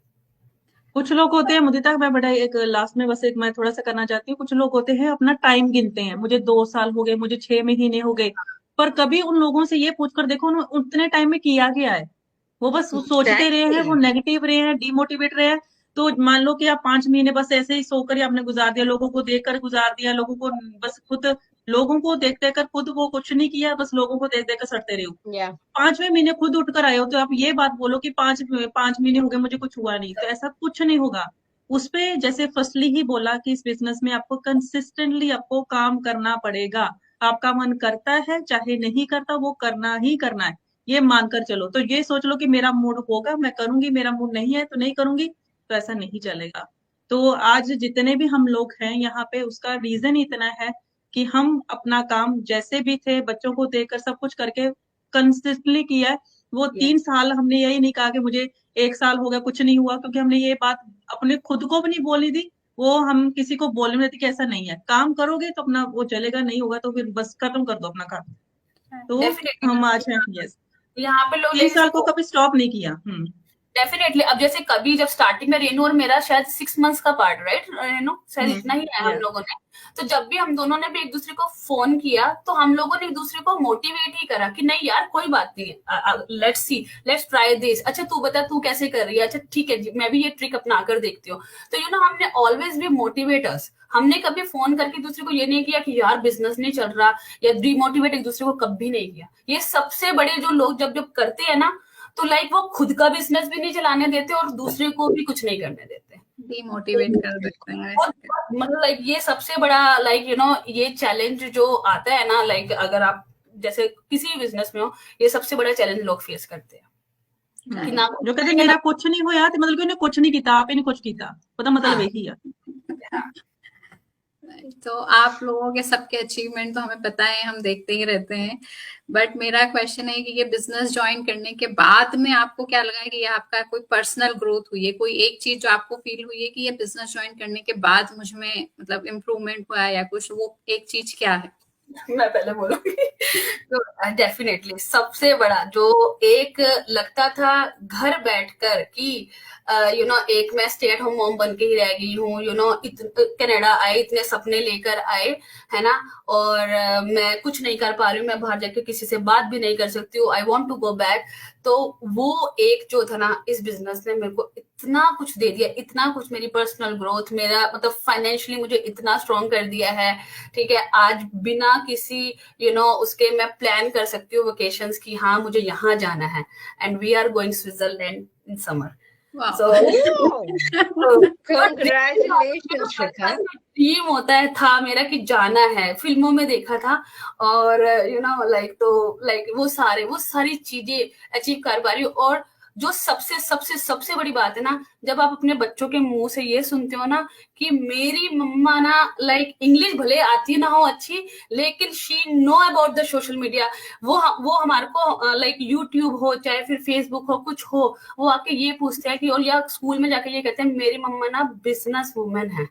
कुछ लोग होते हैं मुदिता, मैं बड़ा एक लास्ट में बस एक मैं थोड़ा सा करना चाहती हूँ। कुछ लोग होते हैं अपना टाइम गिनते हैं, मुझे 2 साल हो गए, मुझे 6 महीने हो गए, पर कभी उन लोगों से ये पूछकर देखो उन्होंने उतने टाइम में किया क्या है। वो बस सोचते रहे हैं, वो एग्जैक्टली। नेगेटिव रहे हैं, डिमोटिवेट रहे हैं। तो मान लो कि आप 5 महीने बस ऐसे ही सोकर ही आपने गुजार दिया, लोगों को देखकर गुजार दिया, लोगों को बस खुद लोगों को देख देख कर खुद वो कुछ नहीं किया, बस लोगों को देख देख कर सड़ते रहे हो। या 5वें महीने खुद उठकर आए हो तो आप ये बात बोलो कि 5 महीने हो गए मुझे कुछ हुआ नहीं, तो ऐसा कुछ नहीं होगा। उस पे जैसे फर्स्टली ही बोला कि इस बिजनेस में आपको कंसिस्टेंटली आपको काम करना पड़ेगा। आपका मन करता है चाहे नहीं करता, वो करना ही करना है, ये मानकर चलो। तो ये सोच लो कि मेरा मूड होगा मैं करूंगी, मेरा मूड नहीं है तो नहीं करूंगी, तो ऐसा नहीं चलेगा। तो आज जितने भी हम लोग हैं यहाँ पे उसका रीजन इतना है कि हम अपना काम जैसे भी थे बच्चों को देखकर सब कुछ करके कंसिस्टेंटली किया है। वो 3 साल हमने यही नहीं कहा कि मुझे 1 साल हो गया कुछ नहीं हुआ, क्योंकि हमने ये बात अपने खुद को भी नहीं बोली थी, वो हम किसी को बोलने में थे कि ऐसा नहीं है, काम करोगे तो अपना वो चलेगा, नहीं होगा तो फिर बस खत्म कर दो अपना काम। तो डेफिनेटली हम आज हैं, यस, यहाँ पे लोग 3 साल को कभी स्टॉप नहीं किया। डेफिनेटली अब जैसे कभी जब स्टार्टिंग में रेनू और मेरा शायद 6 मंथ्स का पार्ट, राइट रेनू, शायद इतना ही है हम लोगों ने। तो जब भी हम दोनों ने भी एक दूसरे को फोन किया तो हम लोगों ने एक दूसरे को मोटिवेट ही करा कि नहीं यार कोई बात नहीं, let's see, let's try this, अच्छा तू बता तू कैसे कर रही है, अच्छा ठीक है मैं भी ये ट्रिक अपना कर देखती हूँ। तो हमने ऑलवेज भी मोटिवेट अस। हमने कभी फोन करके दूसरे को ये नहीं किया कि यार बिजनेस नहीं चल रहा, या डिमोटिवेट एक दूसरे को कभी नहीं किया। ये सबसे बड़े जो लोग जब जब करते हैं ना, तो लाइक वो खुद का बिजनेस भी नहीं चलाने देते और दूसरे को भी कुछ नहीं करने देते, डिमोटिवेट कर देते हैं। मतलब लाइक ये सबसे बड़ा लाइक ये चैलेंज जो आता है ना, लाइक अगर आप जैसे किसी भी बिजनेस में हो, ये सबसे बड़ा चैलेंज लोग फेस करते हैं कि ना जो कहते मेरा कुछ नहीं होया तो मतलब कि उन्हें कुछ नहीं किया, आप इन्हें कुछ किया, पता मतलब यही है। तो आप लोगों के सबके अचीवमेंट तो हमें पता है, हम देखते ही रहते हैं। बट मेरा क्वेश्चन है कि ये बिजनेस ज्वाइन करने के बाद में आपको क्या लगा है कि ये आपका कोई पर्सनल ग्रोथ हुई है, कोई एक चीज जो आपको फील हुई है कि ये बिजनेस ज्वाइन करने के बाद मुझ में मतलब इम्प्रूवमेंट हुआ है या कुछ, वो एक चीज क्या है? मैं पहले बोलूंगी। तो डेफिनेटली सबसे बड़ा जो एक लगता था घर बैठकर कि एक मैं स्टे एट होम मॉम बन के ही रह गई हूँ, कनाडा आए, इतने सपने लेकर आए, है ना, और मैं कुछ नहीं कर पा रही हूँ, मैं बाहर जाके किसी से बात भी नहीं कर सकती हूँ, I want to go back. तो वो एक जो था ना, इस बिजनेस ने मेरे को इतना कुछ दे दिया, इतना कुछ, मेरी पर्सनल ग्रोथ, मेरा मतलब फाइनेंशियली मुझे इतना स्ट्रॉन्ग कर दिया है। ठीक है, आज बिना किसी उसके मैं प्लान कर सकती हूँ वेकेशंस की, हाँ मुझे यहाँ जाना है, and we are going Switzerland in summer. वाह। So Congratulations, Shikha. ड्रीम होता है था मेरा कि जाना है, फिल्मों में देखा था, और वो सारी चीजें अचीव कर पा रही हूँ। और जो सबसे सबसे सबसे बड़ी बात है ना, जब आप अपने बच्चों के मुंह से ये सुनते हो ना कि मेरी मम्मा ना इंग्लिश भले आती ना हो अच्छी, लेकिन she know about the social media, वो हमारे को यूट्यूब हो चाहे फिर फेसबुक हो, कुछ हो, वो आके ये पूछते हैं कि, और या स्कूल में जाके ये कहते हैं मेरी मम्मा ना बिजनेस वूमेन है,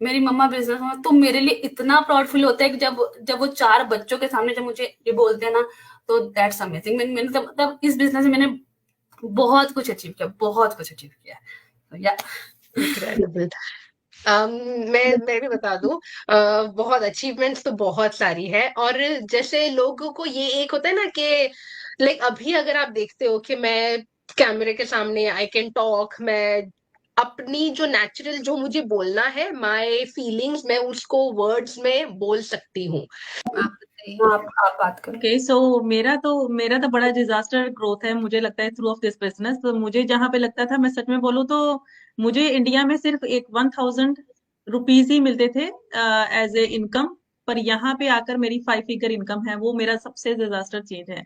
मेरी मम्मा बिजनेस वूमेन। तो मेरे लिए इतना प्राउड फील होता है कि जब वो 4 बच्चों के सामने जब मुझे ये बोलते हैं ना, तो दैट्स अमेजिंग। मैंने तब इस बिजनेस में मैंने बहुत कुछ अचीव किया, बहुत कुछ अचीव किया। तो या Incredible. मैं भी बता दूं, बहुत अचीवमेंट्स तो बहुत सारी है। और जैसे लोगों को ये एक होता है ना कि लाइक अभी अगर आप देखते हो कि मैं कैमरे के सामने आई कैन टॉक, मैं अपनी जो नेचुरल जो मुझे बोलना है, माय फीलिंग्स, मैं उसको वर्ड्स में बोल सकती हूँ। आप बताइए। आप बात करो। ओके, सो मेरा तो बड़ा डिजास्टर ग्रोथ है, मुझे लगता है, थ्रू ऑफ दिस बिजनेस। तो मुझे जहां पे लगता था, मैं सच में बोलूँ तो मुझे इंडिया में सिर्फ एक 1000 रुपीज ही मिलते थे एज ए इनकम, पर यहाँ पे आकर मेरी 5 फिगर इनकम है, वो मेरा सबसे डिजास्टर चेंज है।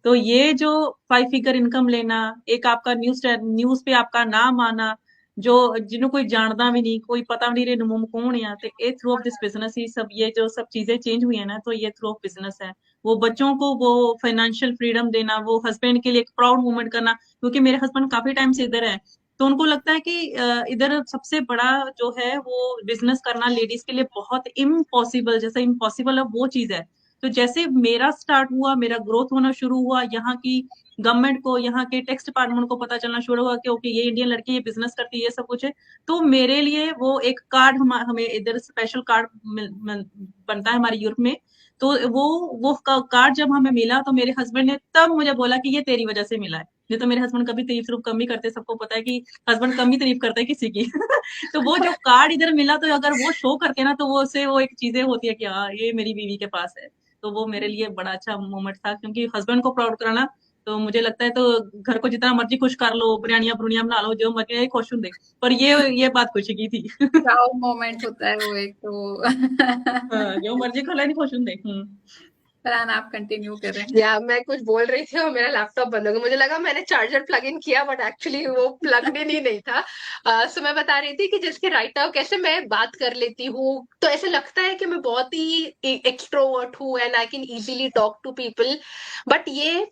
तो ये जो 5 फिगर इनकम लेना, एक आपका न्यूज पे आपका नाम आना, जो जिन्हों कोई जानता भी नहीं, कोई पता भी नहीं रे मुंह कौन है, तो ये थ्रू ऑफ दिस बिजनेस ही सब, ये जो सब चीजें चेंज हुई है ना, तो ये थ्रू ऑफ बिजनेस है। वो बच्चों को वो फाइनेंशियल फ्रीडम देना, वो हस्बैंड के लिए एक प्राउड मोमेंट करना, क्योंकि मेरे हस्बैंड काफी टाइम से इधर है, तो उनको लगता है कि इधर सबसे बड़ा जो है वो बिजनेस करना लेडीज के लिए बहुत इम्पॉसिबल, जैसे इम्पॉसिबल है वो चीज है। तो जैसे मेरा स्टार्ट हुआ, मेरा ग्रोथ होना शुरू हुआ, यहाँ की गवर्नमेंट को, यहाँ के टैक्स डिपार्टमेंट को पता चलना शुरू हुआ कि ओके ये इंडियन लड़की ये बिजनेस करती है, ये सब कुछ है, तो मेरे लिए वो एक कार्ड, हमें इधर स्पेशल कार्ड बनता है हमारे यूरोप में, तो वो कार्ड जब हमें मिला, तो मेरे हस्बैंड ने तब मुझे बोला कि ये तेरी वजह से मिला है। नहीं तो मेरे हस्बैंड कभी तारीफ सिर्फ कम ही करते, सबको पता है कि हस्बैंड कम ही तारीफ करता है किसी की। तो वो जो कार्ड इधर मिला, तो अगर वो शो करते ना, तो वो से वो एक चीजें होती है कि हाँ ये मेरी बीवी के पास है। तो वो मेरे लिए बड़ा अच्छा मोमेंट था, क्योंकि हस्बैंड को प्राउड कराना, तो मुझे लगता है तो घर को जितना मर्जी खुश कर लो, बिरयानियां बुरनियां बना लो, जो मर्जी खुश होंगे, पर ये बात खुशी की थी। प्राउड मोमेंट होता है वो एक तो। हाँ, जो मर्जी खा लेनी खुश होंगे। फरहान, आप कंटिन्यू करें। या मैं कुछ बोल रही थी और मेरा लैपटॉप बंद हो गया, मुझे लगा मैंने चार्जर प्लग इन किया, बट एक्चुअली वो प्लग इन ही नहीं था। सो मैं बता रही थी कि जिसके राइट नाउ कैसे मैं बात कर लेती हूँ, तो ऐसे लगता है कि मैं बहुत ही एक्सट्रोवर्ट हूँ and I can easily talk to people, but ये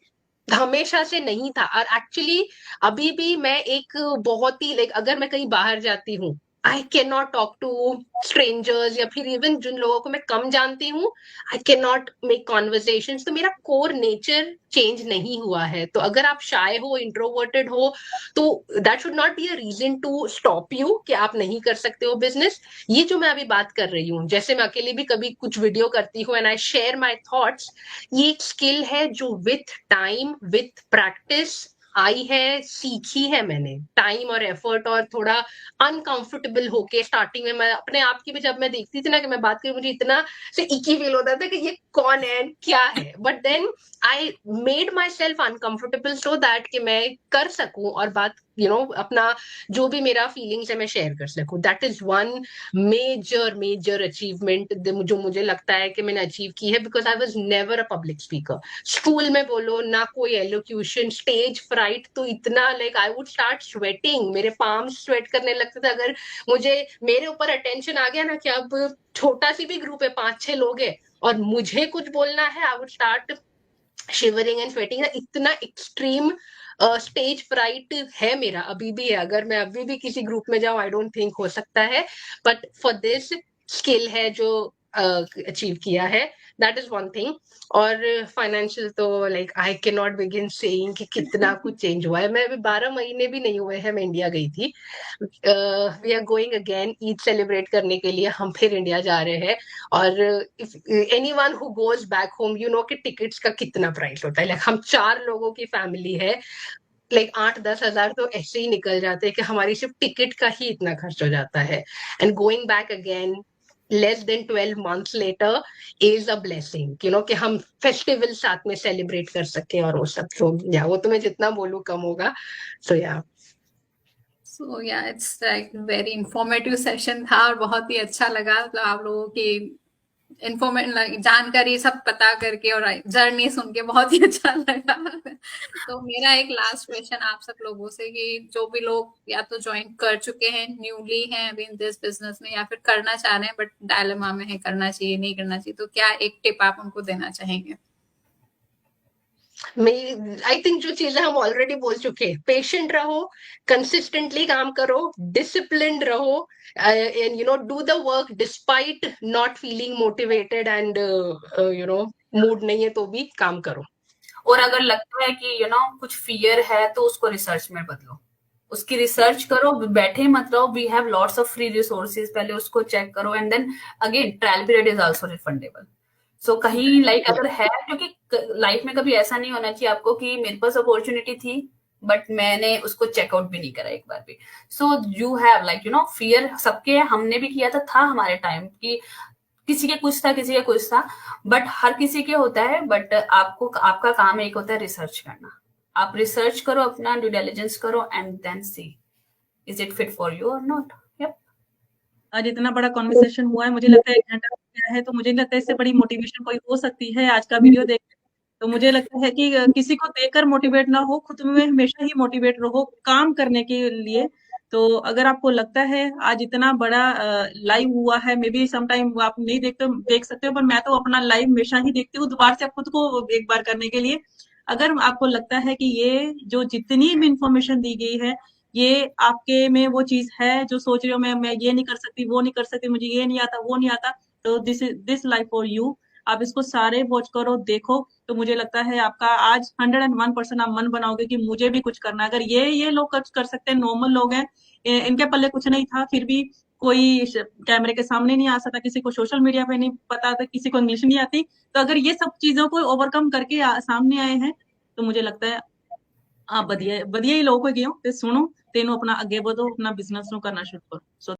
हमेशा से नहीं था। और एक्चुअली अभी भी मैं एक बहुत ही लाइक, अगर मैं कहीं बाहर जाती हूँ, I can not talk to strangers, या फिर इवन जिन लोगों को मैं कम जानती हूँ, I can not make conversation. तो मेरा कोर नेचर चेंज नहीं हुआ है। तो अगर आप शाय हो, इंट्रोवर्टेड हो, तो that should not be a reason to stop you कि आप नहीं कर सकते हो बिजनेस। ये जो मैं अभी बात कर रही हूँ, जैसे मैं अकेले भी कभी कुछ वीडियो करती हूँ and I share my thoughts, ये एक स्किल है जो with time, with practice I है, सीखी है मैंने, टाइम और एफर्ट, और थोड़ा अनकंफर्टेबल होके स्टार्टिंग में। मैं अपने आप की भी जब मैं देखती थी ना कि मैं बात करी, मुझे इतना से इकी फील होता था कि ये कौन है क्या है, but then I made myself uncomfortable so that कि मैं कर सकूं और बात अपना जो भी मेरा फीलिंग्स है मैं शेयर कर सकूं. That is one major major achievement जो मुझे लगता है कि मैंने अचीव की है, because I was never a public speaker. School में बोलो ना कोई एलोक्यूशन, स्टेज फ्राइट तो इतना, like I would start sweating, मेरे पाम्स स्वेट करने लगते थे अगर मुझे मेरे ऊपर अटेंशन आ गया ना कि अब छोटा सी भी ग्रुप है, 5-6 लोग है और मुझे कुछ बोलना है, आई would start shivering and sweating. इतना एक्सट्रीम स्टेज फ्राइट है मेरा, अभी भी है. अगर मैं अभी भी किसी ग्रुप में जाऊं, आई डोंट थिंक हो सकता है, बट फॉर दिस स्किल है जो अचीव किया है, दैट इज वन थिंग. और फाइनेंशियल तो like I can not begin saying कि कितना कुछ चेंज हुआ है. मैं अभी 12 महीने भी नहीं हुए हैं, मैं इंडिया गई थी. We are going again Eid celebrate करने के लिए, हम फिर इंडिया जा रहे हैं. और if anyone who goes back home you know कि टिकट्स का कितना प्राइस होता है. लाइक हम 4 लोगों की फैमिली है, लाइक 8-10 हजार तो ऐसे ही निकल जाते हैं कि हमारी सिर्फ टिकट का ही इतना खर्च हो जाता है. And going back again less than 12 months later is a blessing, कि हम फेस्टिवल साथ में सेलिब्रेट कर सके और वो सब. तो या वो तो मैं जितना बोलूं कम होगा. सो या सो या it's like very informative session था और बहुत ही अच्छा लगा. मतलब आप लोगों की जानकारी सब पता करके और जर्नी सुन के बहुत ही अच्छा लगा. तो मेरा एक लास्ट क्वेश्चन आप सब लोगों से कि जो भी लोग या तो ज्वाइन कर चुके हैं, न्यूली हैं अभी इन दिस बिजनेस में, या फिर करना चाह रहे हैं बट डायलेमा में है करना चाहिए नहीं करना चाहिए, तो क्या एक टिप आप उनको देना चाहेंगे? आई थिंक जो चीजें हम ऑलरेडी बोल चुके हैं, पेशेंट रहो, कंसिस्टेंटली काम करो, डिसिप्लिन्ड रहो, and do the work despite not feeling motivated and mood नहीं है तो भी काम करो. और अगर लगता है कि कुछ फियर है तो उसको रिसर्च में बदलो, उसकी रिसर्च करो, बैठे मत रहो. We have lots of free resources, पहले उसको चेक करो and then again trial period is also refundable. So कहीं लाइक अगर है, क्योंकि लाइफ में कभी ऐसा नहीं होना चाहिए आपको कि मेरे पास अपॉर्चुनिटी थी बट मैंने उसको चेकआउट भी नहीं करा एक बार भी. So you have like fear सबके, हमने भी किया था हमारे टाइम की, किसी के कुछ था किसी के कुछ था, बट हर किसी के होता है. बट आपको आपका काम एक होता है रिसर्च करना. आप रिसर्च करो, अपना ड्यू डिलिजेंस करो and then see is it fit for you और नॉट. आज इतना बड़ा कॉन्वर्सेशन हुआ है, मुझे लगता है 1 घंटा हो गया है, तो मुझे नहीं लगता है इससे बड़ी मोटिवेशन कोई हो सकती है आज का वीडियो देख के. तो मुझे लगता है कि किसी को देखकर मोटिवेट ना हो, खुद में हमेशा ही मोटिवेट रहो काम करने के लिए. तो अगर आपको लगता है आज इतना बड़ा लाइव हुआ है, मे बी सम टाइम आप नहीं देख सकते हो, पर मैं तो अपना लाइव हमेशा ही देखती हूँ दोबारा से खुद को एक बार करने के लिए. अगर आपको लगता है कि ये जो जितनी भी इंफॉर्मेशन दी गई है, ये आपके में वो चीज है जो सोच रहे हो मैं ये नहीं कर सकती, वो नहीं कर सकती, मुझे ये नहीं आता, वो नहीं आता, तो दिस लाइफ फॉर यू. आप इसको सारे वॉच करो, देखो, तो मुझे लगता है आपका आज 101% आप मन बनाओगे कि मुझे भी कुछ करना है. अगर ये लोग कर सकते हैं, नॉर्मल लोग हैं, इनके पल्ले कुछ नहीं था, फिर भी कोई कैमरे के सामने नहीं आ सकता, किसी को सोशल मीडिया पे नहीं पता था, किसी को इंग्लिश नहीं आती, तो अगर ये सब चीजों को ओवरकम करके सामने आए हैं, तो मुझे लगता है आप बढ़िया ही लोग हो गए हो. ते सुनो, तेनों अपना अगे बढ़ो, अपना बिजनेस करना शुरू करो. सो